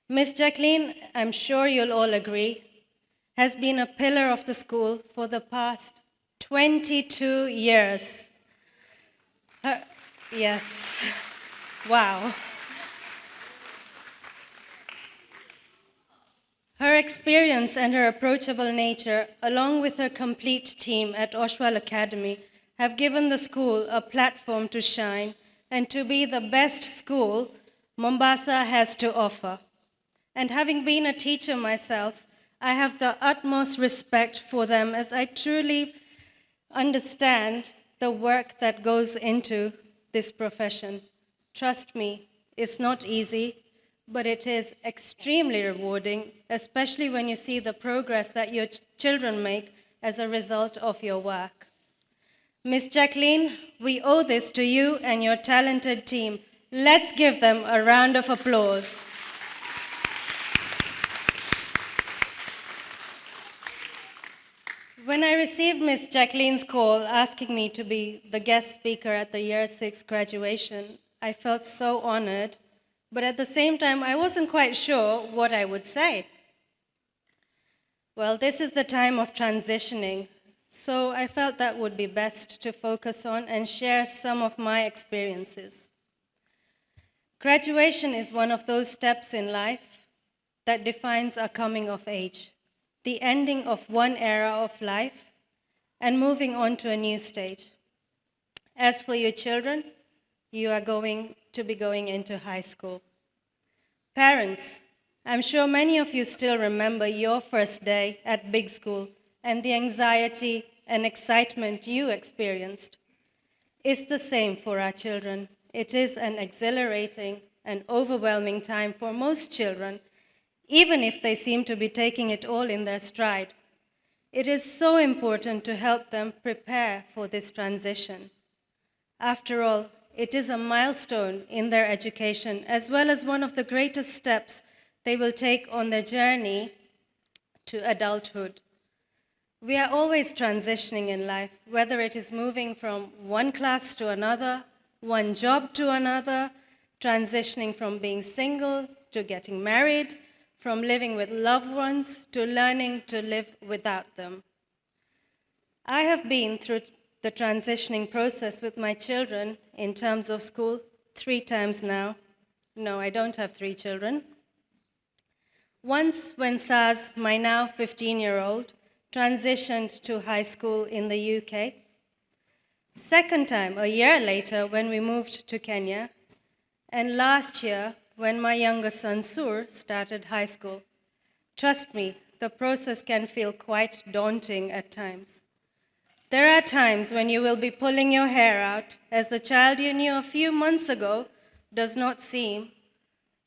Miss Jacqueline, I'm sure you'll all agree, has been a pillar of the school for the past 22 years. Yes. Wow. Her experience and her approachable nature, along with her complete team at Oshwal Academy, have given the school a platform to shine and to be the best school Mombasa has to offer. And having been a teacher myself, I have the utmost respect for them as I truly understand the work that goes into this profession. Trust me, it's not easy, but it is extremely rewarding, especially when you see the progress that your children make as a result of your work. Miss Jacqueline, we owe this to you and your talented team. Let's give them a round of applause. When I received Miss Jacqueline's call asking me to be the guest speaker at the year 6 graduation, I felt so honored, but at the same time, I wasn't quite sure what I would say. Well, this is the time of transitioning, so I felt that would be best to focus on and share some of my experiences. Graduation is one of those steps in life that defines our coming of age, the ending of one era of life and moving on to a new stage. As for your children, you are going to be going into high school. Parents, I'm sure many of you still remember your first day at big school and the anxiety and excitement you experienced. It's the same for our children. it is an exhilarating and overwhelming time for most children, even if they seem to be taking it all in their stride. It is so important to help them prepare for this transition. After all, it is a milestone in their education, as well as one of the greatest steps they will take on their journey to adulthood. We are always transitioning in life, whether it is moving from one class to another, one job to another, transitioning from being single to getting married, from living with loved ones to learning to live without them. I have been through the transitioning process with my children in terms of school 3 times now. No, I don't have 3 children. Once when Saz, my now 15-year-old, transitioned to high school in the UK. Second time, a year later, when we moved to Kenya. And last year, when my younger son, Sur, started high school. Trust me, the process can feel quite daunting at times. There are times when you will be pulling your hair out as the child you knew a few months ago does not seem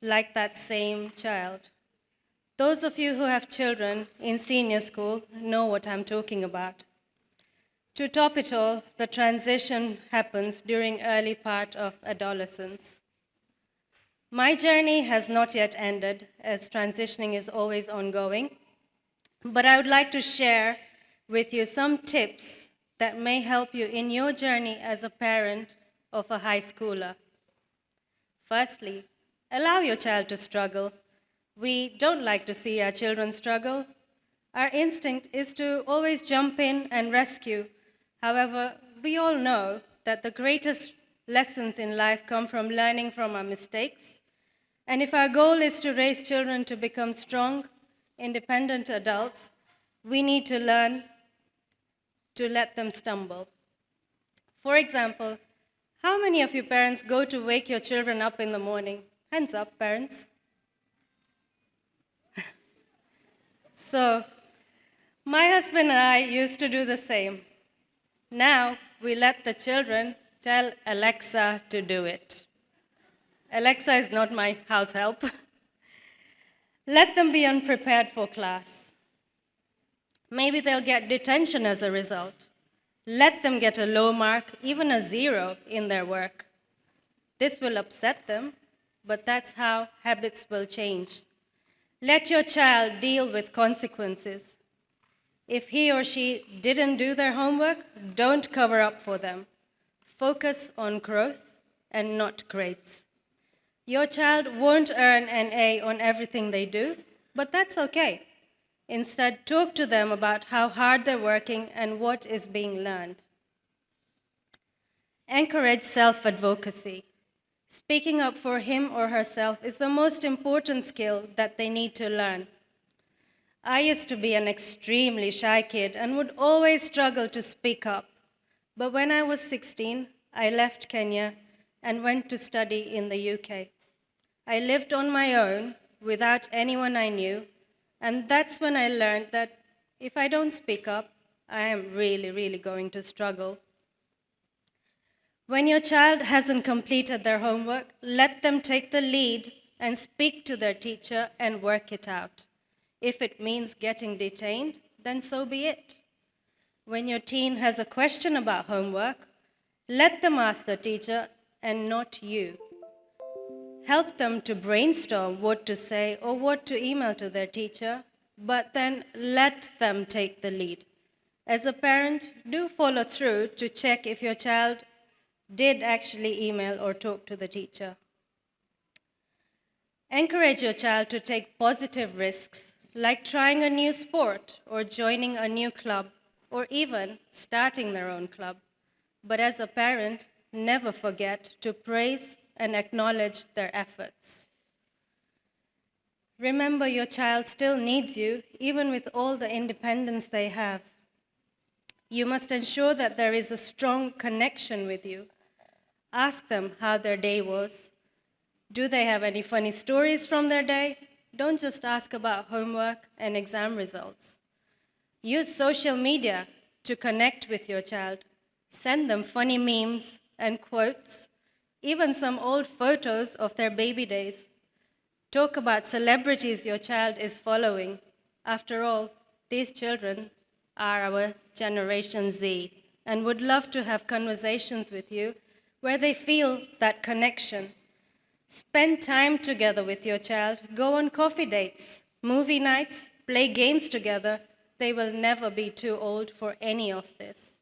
like that same child. Those of you who have children in senior school know what I'm talking about. To top it all, the transition happens during early part of adolescence. My journey has not yet ended, as transitioning is always ongoing, but I would like to share with you some tips that may help you in your journey as a parent of a high schooler. Firstly, allow your child to struggle. We don't like to see our children struggle. Our instinct is to always jump in and rescue. However, we all know that the greatest lessons in life come from learning from our mistakes. And if our goal is to raise children to become strong, independent adults, we need to learn to let them stumble. For example, how many of you parents go to wake your children up in the morning? Hands up, parents. So, my husband and I used to do the same. Now, we let the children tell Alexa to do it. Alexa is not my house help. Let them be unprepared for class. Maybe they'll get detention as a result. Let them get a low mark, even a 0 in their work. This will upset them, but that's how habits will change. Let your child deal with consequences. If he or she didn't do their homework, don't cover up for them. Focus on growth and not grades. Your child won't earn an A on everything they do, but that's okay. Instead, talk to them about how hard they're working and what is being learned. Encourage self-advocacy. Speaking up for him or herself is the most important skill that they need to learn. I used to be an extremely shy kid and would always struggle to speak up. But when I was 16, I left Kenya and went to study in the UK. I lived on my own without anyone I knew, and that's when I learned that if I don't speak up, I am really going to struggle. When your child hasn't completed their homework, let them take the lead and speak to their teacher and work it out. If it means getting detained, then so be it. When your teen has a question about homework, let them ask the teacher and not you. Help them to brainstorm what to say or what to email to their teacher, but then let them take the lead. As a parent, do follow through to check if your child did actually email or talk to the teacher. Encourage your child to take positive risks, like trying a new sport or joining a new club, or even starting their own club. But as a parent, never forget to praise and acknowledge their efforts. Remember, your child still needs you, even with all the independence they have. You must ensure that there is a strong connection with you. Ask them how their day was. Do they have any funny stories from their day? Don't just ask about homework and exam results. Use social media to connect with your child. Send them funny memes and quotes. even some old photos of their baby days. Talk about celebrities your child is following. After all, these children are our Generation Z and would love to have conversations with you where they feel that connection. Spend time together with your child. Go on coffee dates, movie nights, play games together. They will never be too old for any of this.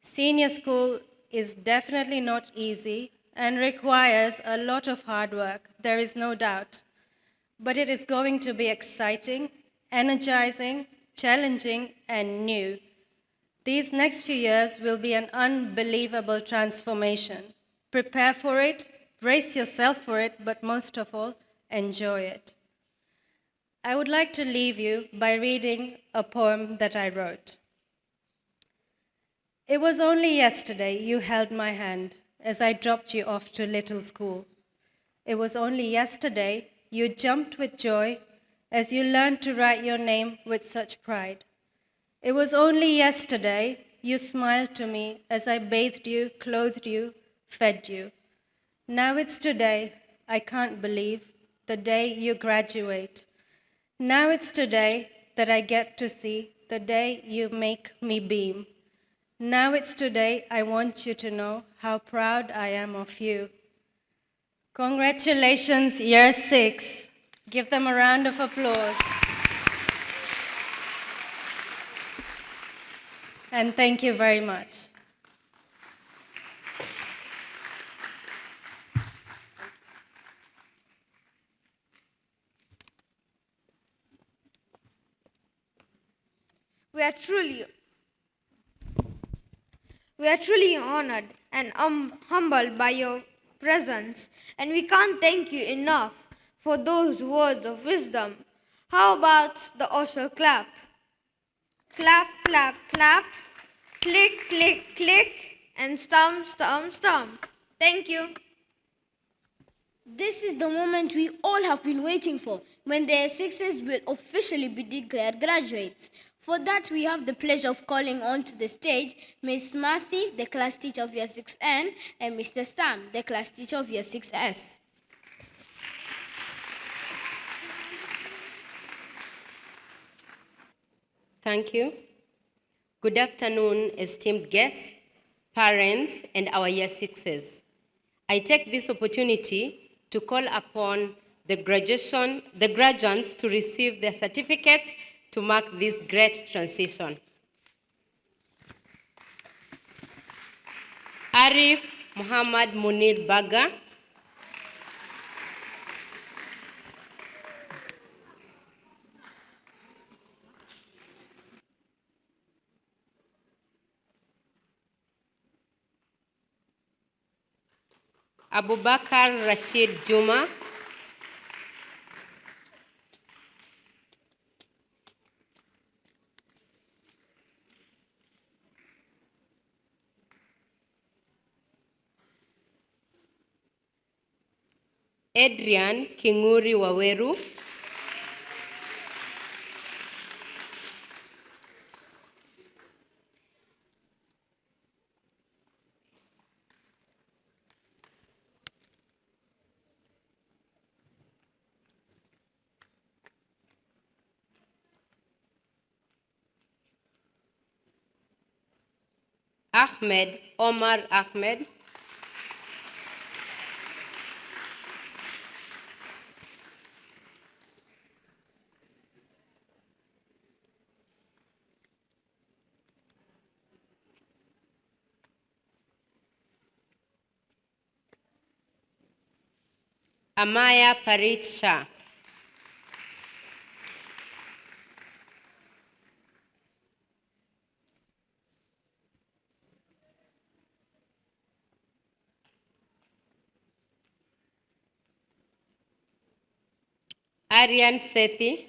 Senior school is definitely not easy and requires a lot of hard work, there is no doubt. But it is going to be exciting, energizing, challenging, and new. These next few years will be an unbelievable transformation. Prepare for it, brace yourself for it, but most of all, enjoy it. I would like to leave you by reading a poem that I wrote. It was only yesterday you held my hand as I dropped you off to little school. It was only yesterday you jumped with joy as you learned to write your name with such pride. It was only yesterday you smiled to me as I bathed you, clothed you, fed you. Now it's today, I can't believe, the day you graduate. Now it's today that I get to see the day you make me beam. Now it's today I want you to know how proud I am of you. Congratulations, Year 6. Give them a round of applause. And thank you very much. We are truly honored and humbled by your presence, and we can't thank you enough for those words of wisdom. How about the Osho clap? Clap, clap, clap, click, click, click, and stomp, stomp, stomp. Thank you. This is the moment we all have been waiting for, when the sixes will officially be declared graduates. For that, we have the pleasure of calling onto the stage Miss Marcy, the class teacher of Year 6N, and Mr. Sam, the class teacher of Year 6S. Thank you. Good afternoon, esteemed guests, parents, and our Year 6s. I take this opportunity to call upon the graduates to receive their certificates to mark this great transition. Arif Muhammad Munir Baga. Abubakar Rashid Juma. Adrian Kinguri Waweru. Ahmed Omar Ahmed. Amaya Parit Shah. Aryan Sethi.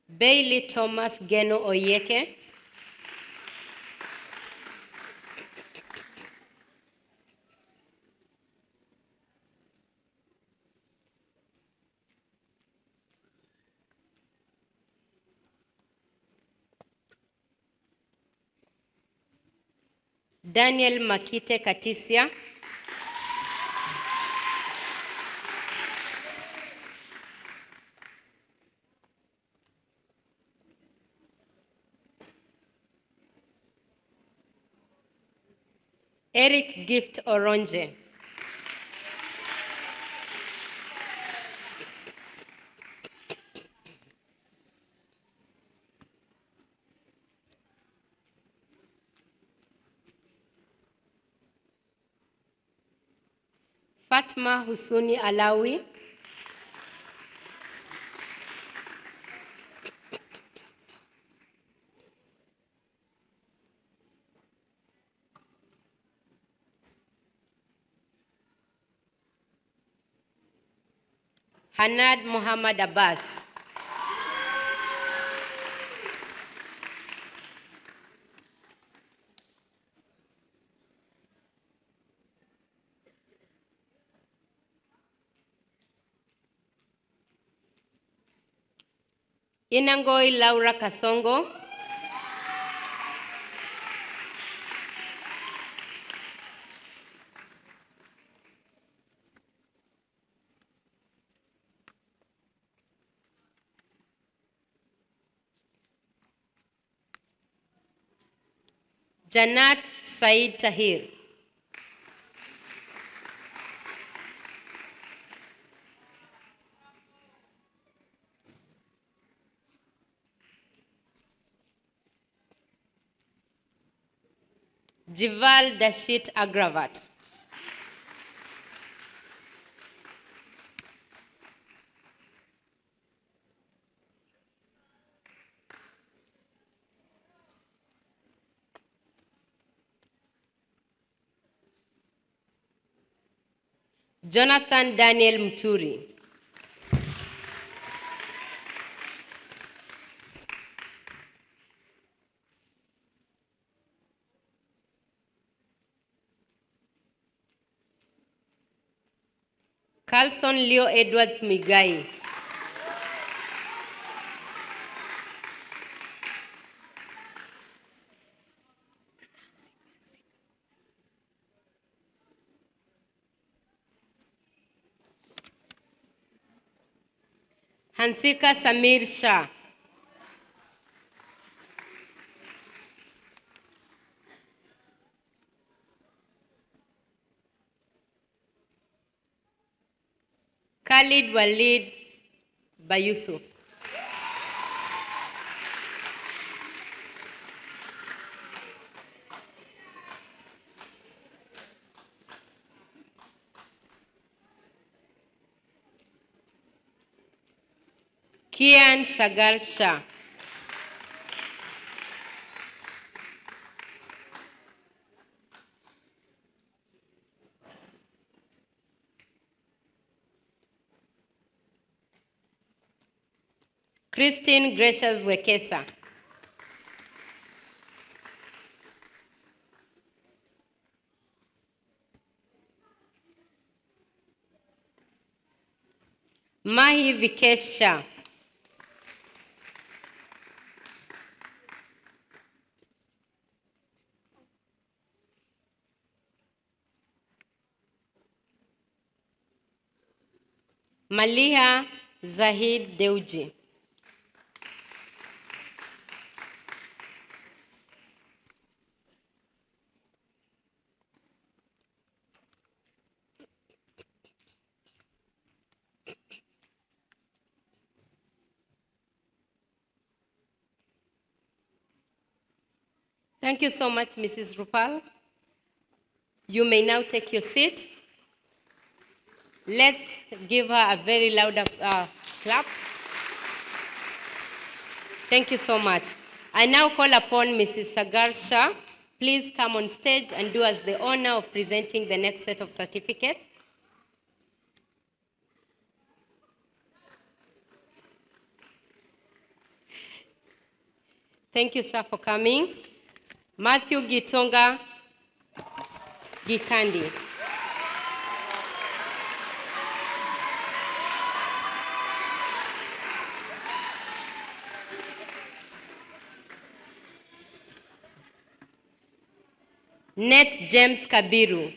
Bailey Thomas Geno Oyeke. Daniel Makite Katisia, Eric Gift Oronje, Fatma Husuni Alawi, Hanad Muhammad Abbas, Inangoi Laura Kasongo, Janat Said Tahir, Jival Dashit Agravat, Jonathan Daniel Mturi, Carlson Leo Edwards Migai, Hansika Samir Shah, Khalid Walid Bayusuf, Kian Sagar Shah, Christine Gracious Wekesa, Mahi Vikesh Shah, Maliha Zahid Deuji, Thank you so much, Mrs. Rupal. You may now take your seat. Let's give her a very loud clap. Thank you so much. I now call upon Mrs. Sagar Shah. Please come on stage and do us the honor of presenting the next set of certificates. Thank you, sir, for coming. Matthew Gitonga Gikandi. Net James Kabiru.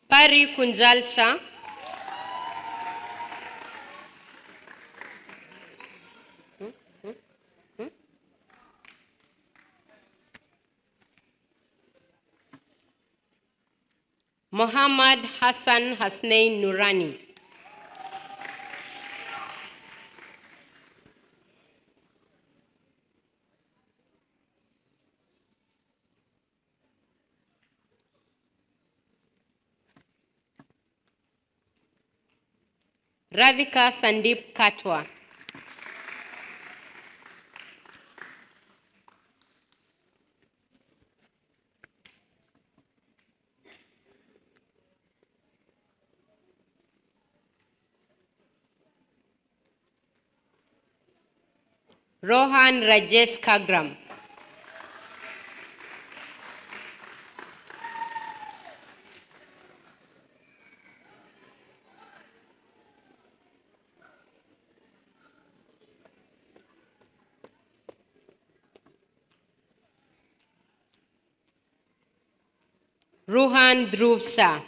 Pari Kunjal Shah. Muhammad Hassan Hasnain Nurani. Radhika Sandeep Katwa. Rohan Rajesh Kagram. Ruhan Dhruv Shah.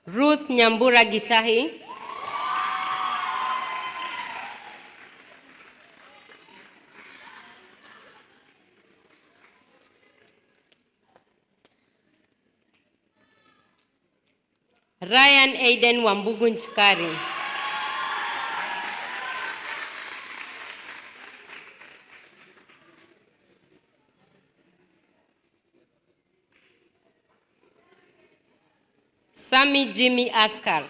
Ruth Nyambura Gitahi. Ryan Aiden Wambugu Nchikari. Sami Jimmy Askar.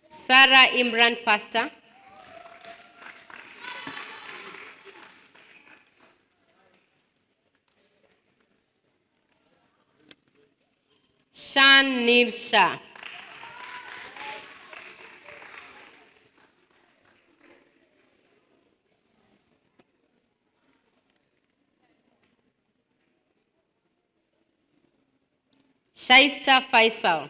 Sarah Imran Pastor. Shan Nir Shah. Shaista Faisal.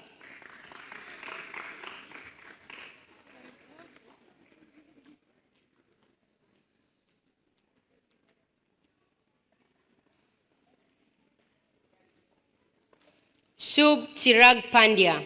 Shubh Chirag Pandya.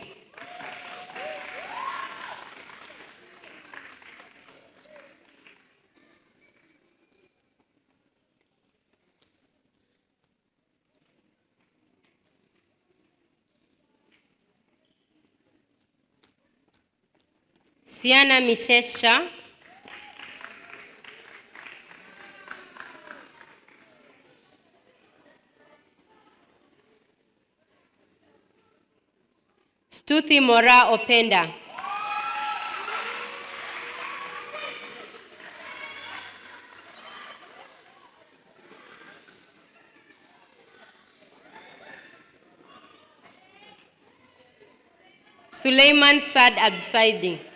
Siana Mitesha. Stuthi Mora Openda. Suleiman Sad Absaidi.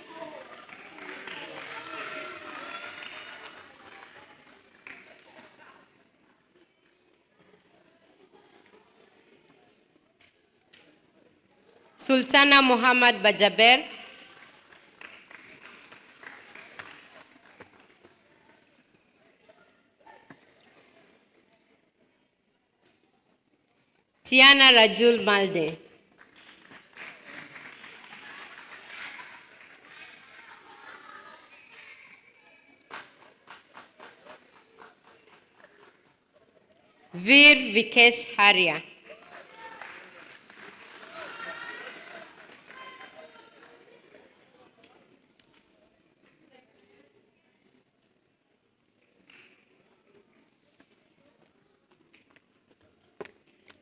Sultana Muhammad Bajaber. Tiana Rajul Malde. Veer Vikesh Haria.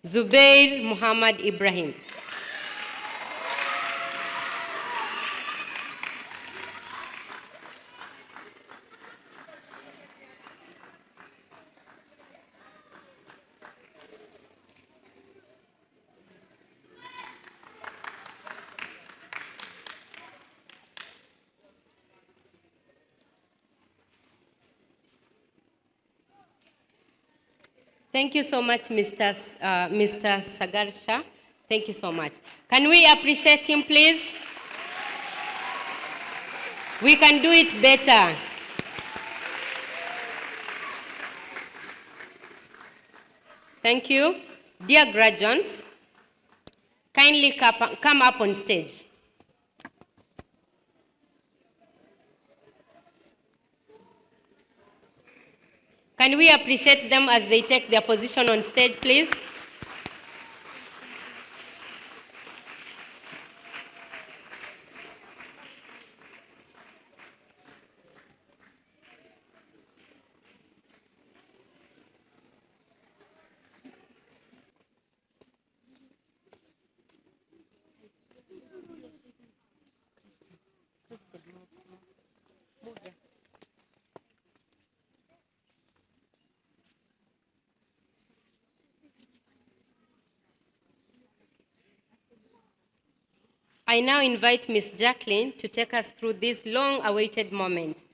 Zubair Muhammad Ibrahim. Thank you so much, Mr. Sagarsha. Thank you so much. Can we appreciate him, please? We can do it better. Thank you. Dear graduates, kindly come up on stage. Can we appreciate them as they take their position on stage, please? I now invite Ms. Jacqueline to take us through this long-awaited moment.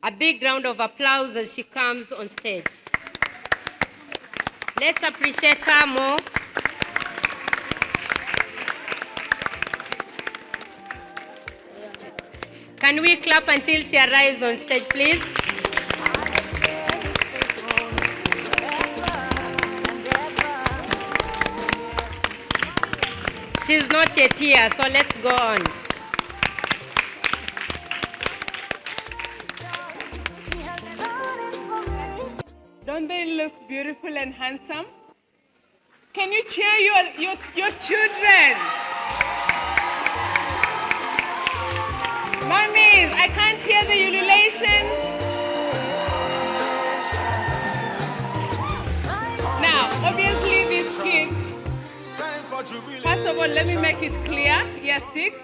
A big round of applause as she comes on stage. Let's appreciate her more. Can we clap until she arrives on stage, please? She's not yet here, so let's go on. Don't they look beautiful and handsome? Can you cheer your children? Mummies, I can't hear the ululations. Now, obviously these kids, first of all, let me make it clear, year 6.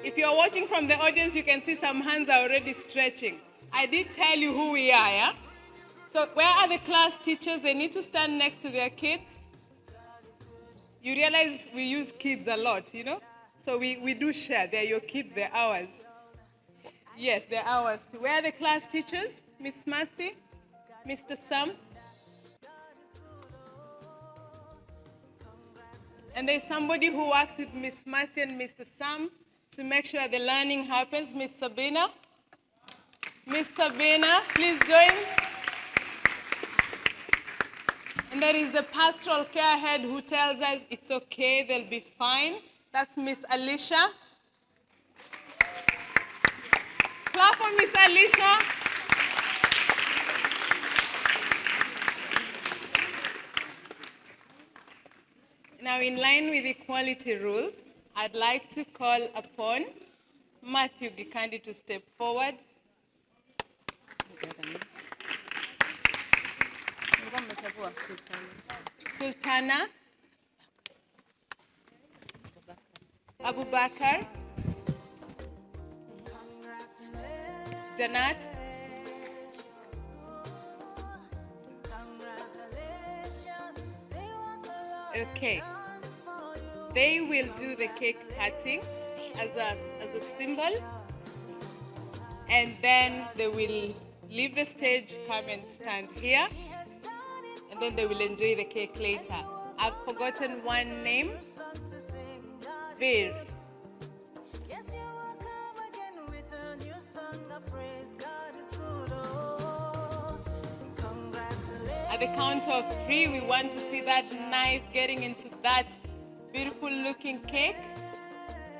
If you're watching from the audience, you can see some hands are already stretching. I did tell you who we are, yeah? So where are the class teachers? They need to stand next to their kids. You realize we use kids a lot, you know? So we do share. They're your kids, they're ours. Yes, they're ours too. Where are the class teachers? Miss Mercy, Mr. Sam. And there's somebody who works with Miss Mercy and Mr. Sam to make sure the learning happens. Miss Sabina. Miss Sabina, please join. And there is the pastoral care head who tells us it's okay, they'll be fine. That's Miss Alicia. Clap for Miss Alicia. Now, in line with equality rules, I'd like to call upon Matthew Gikandi to step forward. Sultana Abubakar, Janat, okay. They will do the cake cutting as a symbol, and then they will leave the stage, come and stand here, and then they will enjoy the cake later. I've forgotten one name. Veer. At the count of 3, we want to see that knife getting into that beautiful looking cake.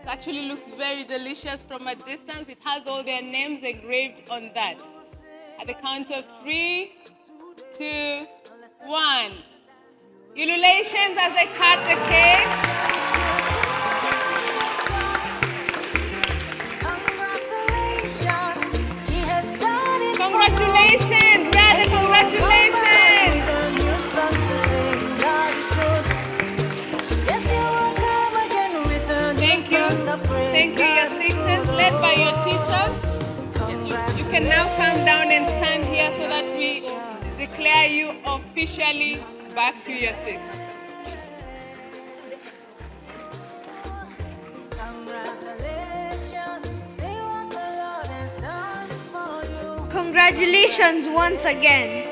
It actually looks very delicious from a distance. It has all their names engraved on that. At the count of 3, 2, 1. Ululations as they cut the cake. Congratulations! Where are the congratulations? Thank you. Thank you, your sixes, led by your teachers. You can now come down and stand here so that we declare you officially back to year 6. Congratulations once again.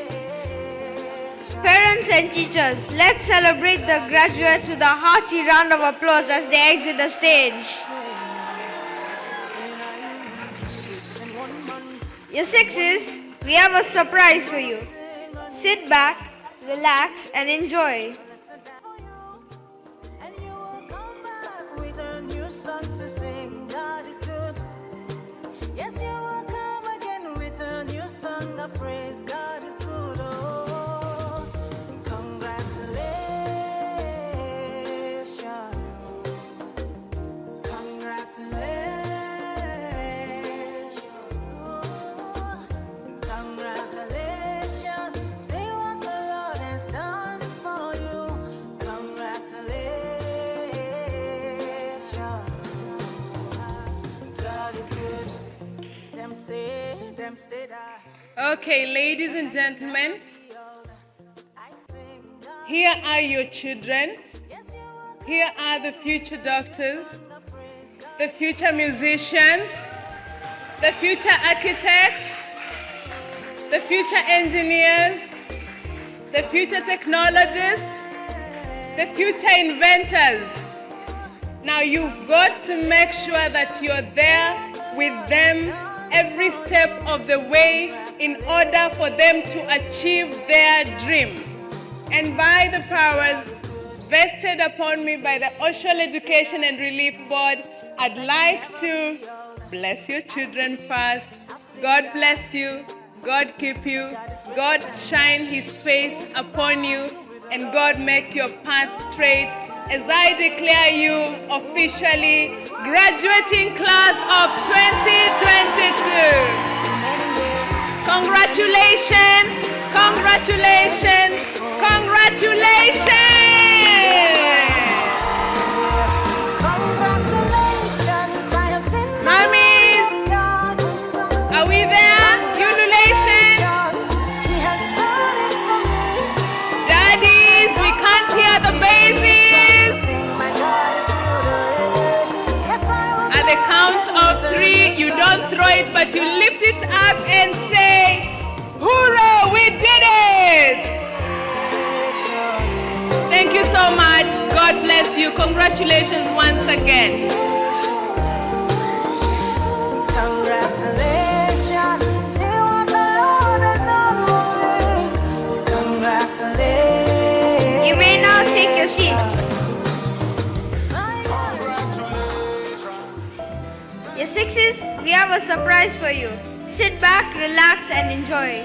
Parents and teachers, let's celebrate the graduates with a hearty round of applause as they exit the stage. Year 6s, we have a surprise for you. Sit back, relax, and enjoy. With a new song to sing, God is good. Yes, you will come again with a new song of praise. God is good. Oh, congratulations. Congratulations. Congratulations. See what the Lord has done for you. Congratulations. God is good. Them say that. Okay, ladies and gentlemen, here are your children. Here are the future doctors, the future musicians, the future architects, the future engineers, the future technologists, the future inventors. Now you've got to make sure that you're there with them every step of the way in order for them to achieve their dream. And by the powers vested upon me by the Oshwell Education and Relief Board, I'd like to bless your children first. God bless you. God keep you. God shine His face upon you. And God make your path straight as I declare you officially graduating class of 2022. Congratulations, congratulations, congratulations! Mummies, are we there? Ululations? Daddies, we can't hear the babies. At the count of 3, you don't throw it, but you lift it up and say, "Hoorah, we did it!" Thank you so much. God bless you. Congratulations once again. Congratulations. See what the Lord has done for me. Congratulations. You may now take your seats. Year 6s, we have a surprise for you. Sit back, relax, and enjoy.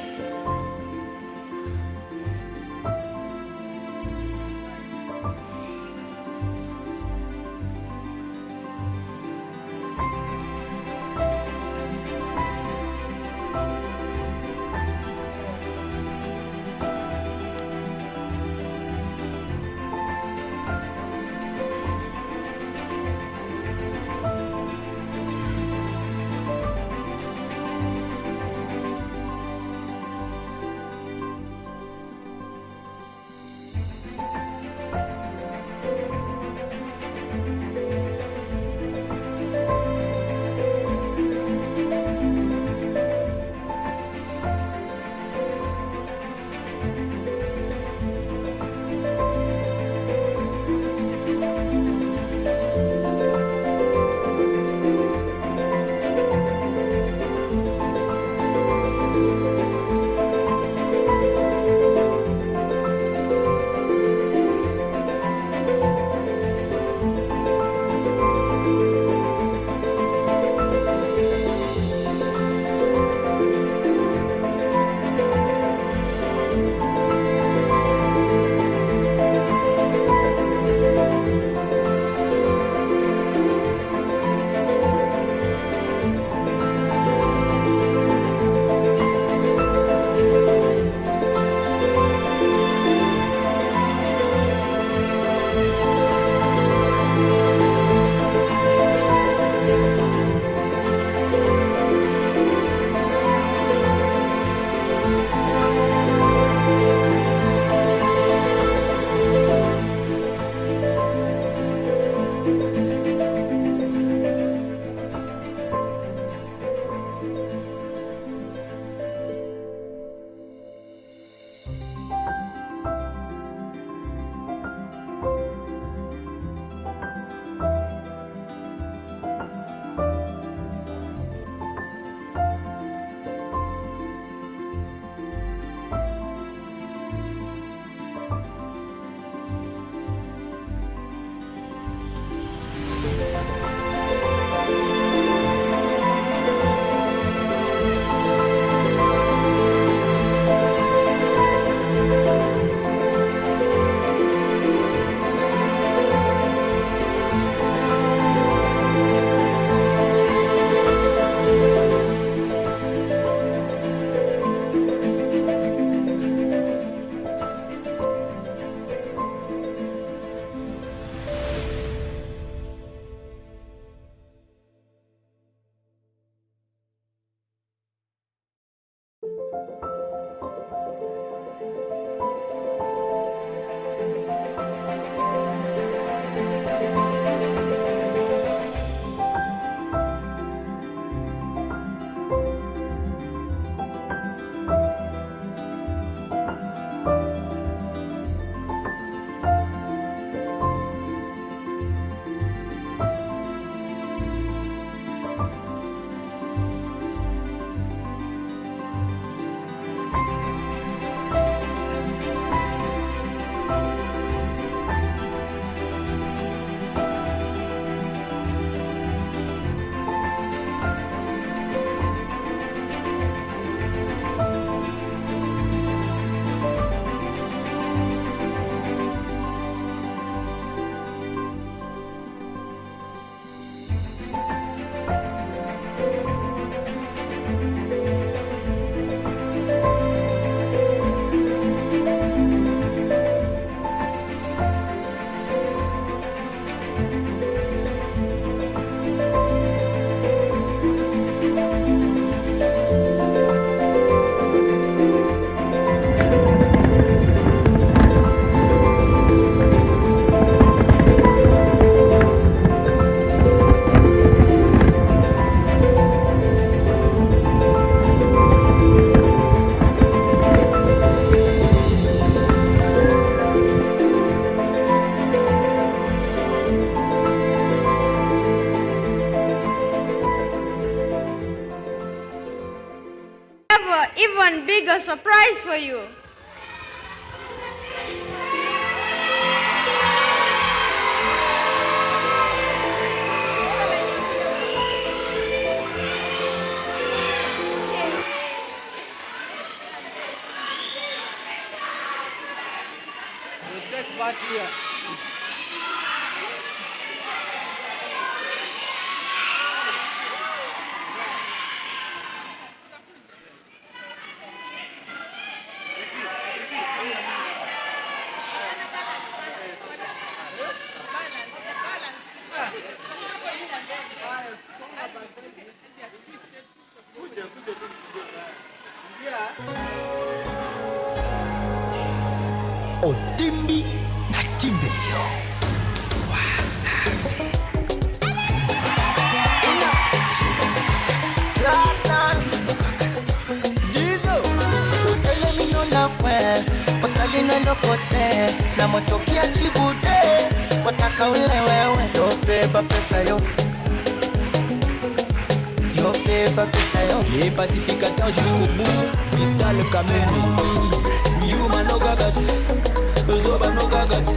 even bigger surprise for you. Otimbi na Timbelio. Wasafi. Dizo. Utele mino na kwe. Osali na lokote. Na motokia chibude. Wataka ule wewe. Yo beba pesa yo. Yo beba pesa yo. Les pacificateurs jusqu'au bout. Vital Kameni. Yuma no gagat. Zoba no gagat.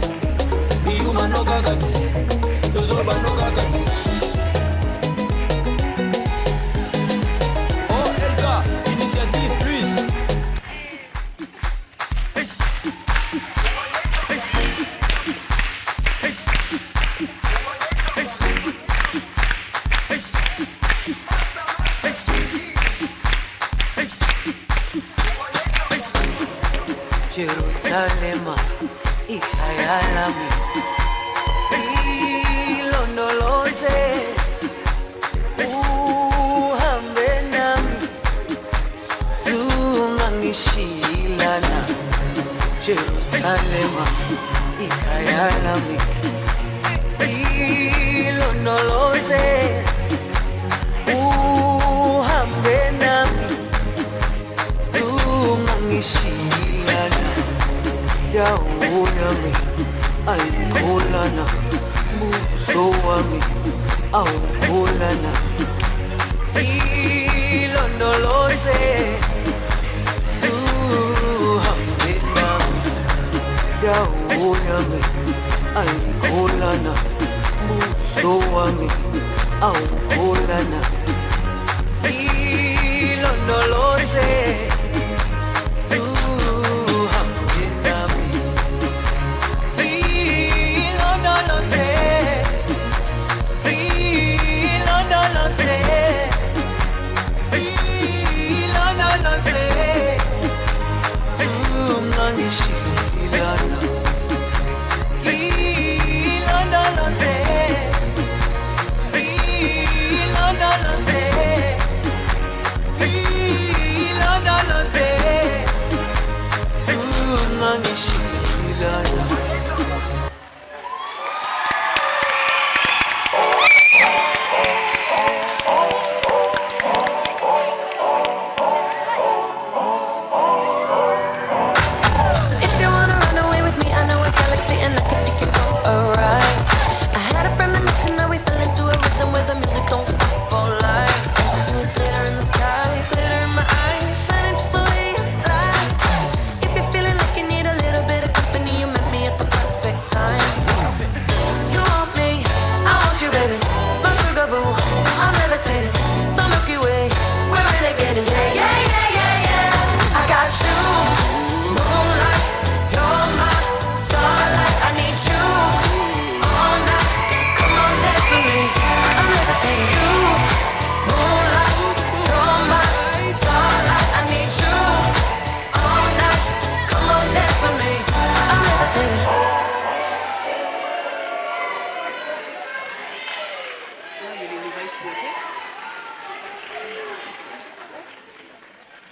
Yuma no gagat. Zoba no gagat. Oh LK, initiative plus. Jerusalema, hija yalami, ilondoloze, uhambe nami, zungangishilana. Jerusalema, hija yalami, ilondoloze, uhambe nami, zungangishilana. Dawo yami ayikholana, buso wami awukholana. Ilondoloze zuhambe nami. Dawo yami ayikholana, buso wami awukholana. Ilondoloze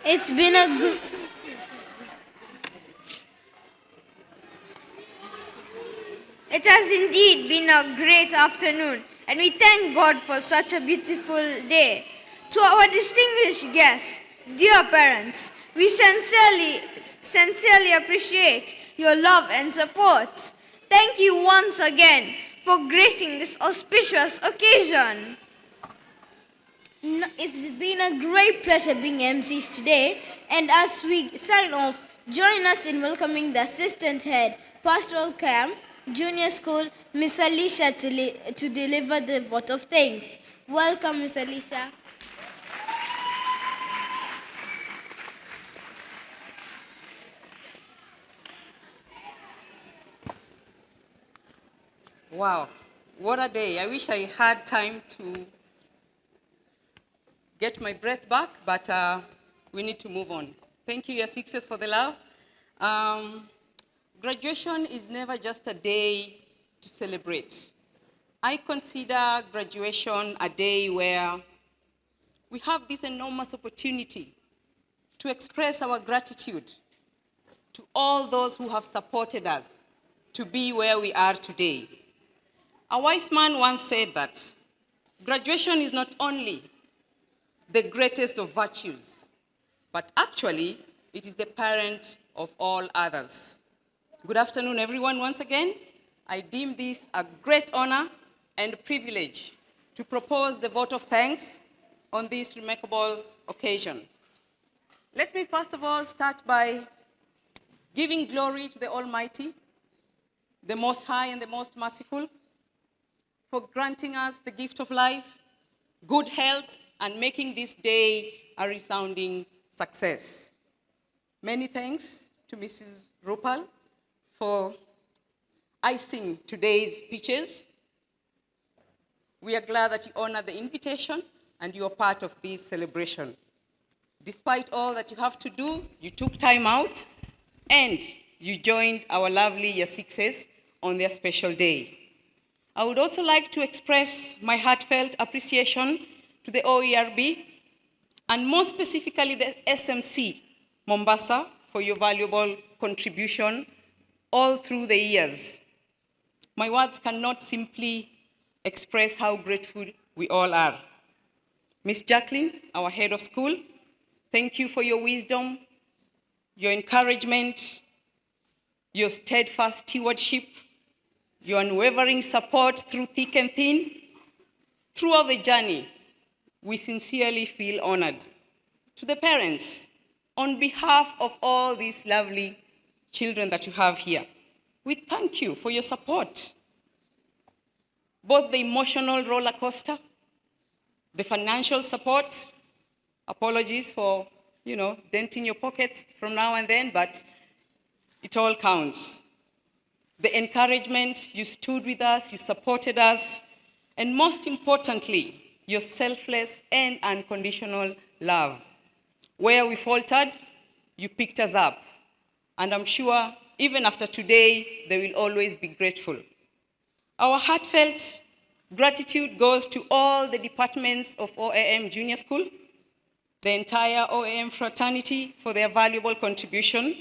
It's been a great... It has indeed been a great afternoon, and we thank God for such a beautiful day. To our distinguished guests, dear parents, we sincerely appreciate your love and support. Thank you once again for gracing this auspicious occasion. It's been a great pleasure being MCs today. And as we sign off, join us in welcoming the Assistant Head, Pastoral Camp, Junior School, Miss Alicia, to deliver the vote of thanks. Welcome, Miss Alicia. Wow, what a day. I wish I had time to get my breath back, but we need to move on. Thank you, Year Sixes, for the love. Graduation is never just a day to celebrate. I consider graduation a day where we have this enormous opportunity to express our gratitude to all those who have supported us to be where we are today. A wise man once said that graduation is not only the greatest of virtues, but actually it is the parent of all others. Good afternoon, everyone, once again. I deem this a great honor and privilege to propose the vote of thanks on this remarkable occasion. Let me first of all start by giving glory to the Almighty, the Most High and the Most Merciful, for granting us the gift of life, good health, and making this day a resounding success. Many thanks to Mrs. Rupal for icing today's peaches. We are glad that you honor the invitation and you are part of this celebration. Despite all that you have to do, you took time out and you joined our lovely Year Sixes on their special day. I would also like to express my heartfelt appreciation to the OERB and more specifically the SMC Mombasa for your valuable contribution all through the years. My words cannot simply express how grateful we all are. Miss Jacqueline, our head of school, thank you for your wisdom, your encouragement, your steadfast stewardship, your unwavering support through thick and thin. Throughout the journey, we sincerely feel honored. To the parents, on behalf of all these lovely children that you have here, we thank you for your support. Both the emotional roller coaster, the financial support, apologies for, denting your pockets from now and then, but it all counts. The encouragement, you stood with us, you supported us, and most importantly, your selfless and unconditional love. Where we faltered, you picked us up. And I'm sure even after today, they will always be grateful. Our heartfelt gratitude goes to all the departments of OAM Junior School, the entire OAM fraternity for their valuable contribution.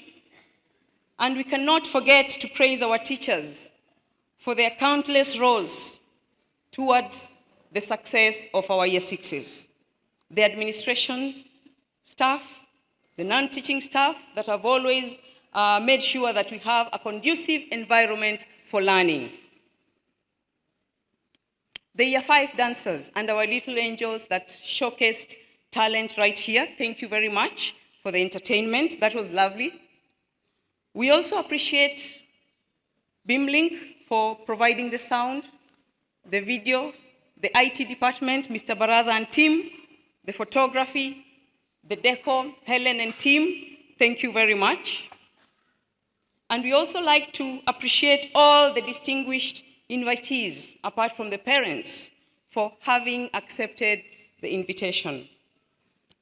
And we cannot forget to praise our teachers for their countless roles towards the success of our Year Sixes. The administration staff, the non-teaching staff that have always made sure that we have a conducive environment for learning. The Year 5 dancers and our little angels that showcased talent right here, thank you very much for the entertainment. That was lovely. We also appreciate Beamlink for providing the sound, the video, the IT department, Mr. Baraza and team, the photography, the decor, Helen and team, thank you very much. And we also like to appreciate all the distinguished invitees, apart from the parents, for having accepted the invitation.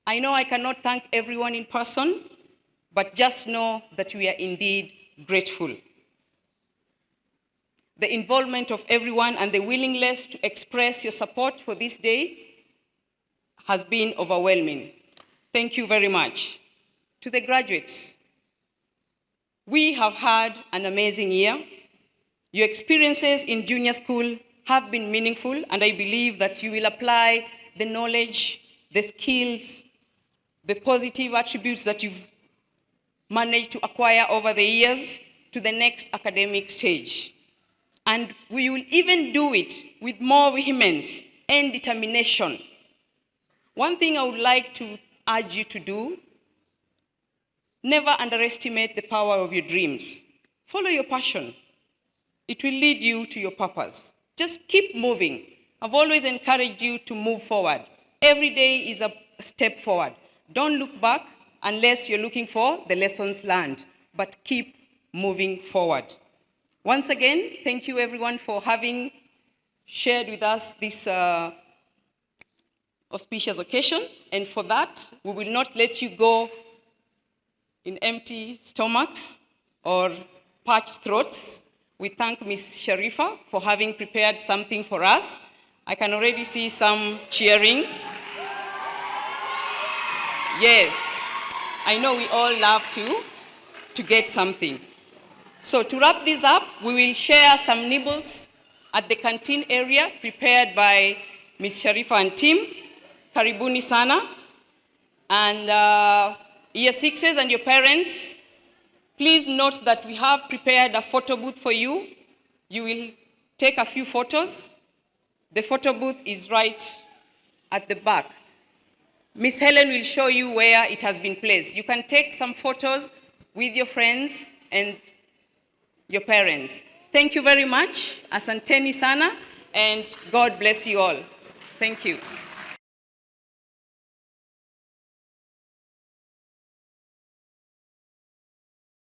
I know I cannot thank everyone in person, but just know that we are indeed grateful. The involvement of everyone and the willingness to express your support for this day has been overwhelming. Thank you very much. To the graduates, we have had an amazing year. Your experiences in junior school have been meaningful, and I believe that you will apply the knowledge, the skills, the positive attributes that you've managed to acquire over the years to the next academic stage. And we will even do it with more vehemence and determination One thing I would like to urge you to do, never underestimate the power of your dreams. Follow your passion. It will lead you to your purpose. Just keep moving. I've always encouraged you to move forward. Every day is a step forward. Don't look back unless you're looking for the lessons learned, but keep moving forward. Once again, thank you everyone for having shared with us this auspicious occasion, and for that, we will not let you go in empty stomachs or parched throats. We thank Ms. Sharifa for having prepared something for us. I can already see some cheering. Yes, I know we all love to get something. So to wrap this up, we will share some nibbles at the canteen area prepared by Ms. Sharifa and team. Karibuni sana. And year sixes and your parents, please note that we have prepared a photo booth for you. You will take a few photos. The photo booth is right at the back. Miss Helen will show you where it has been placed. You can take some photos with your friends and your parents. Thank you very much. Asanteni sana, and God bless you all. Thank you.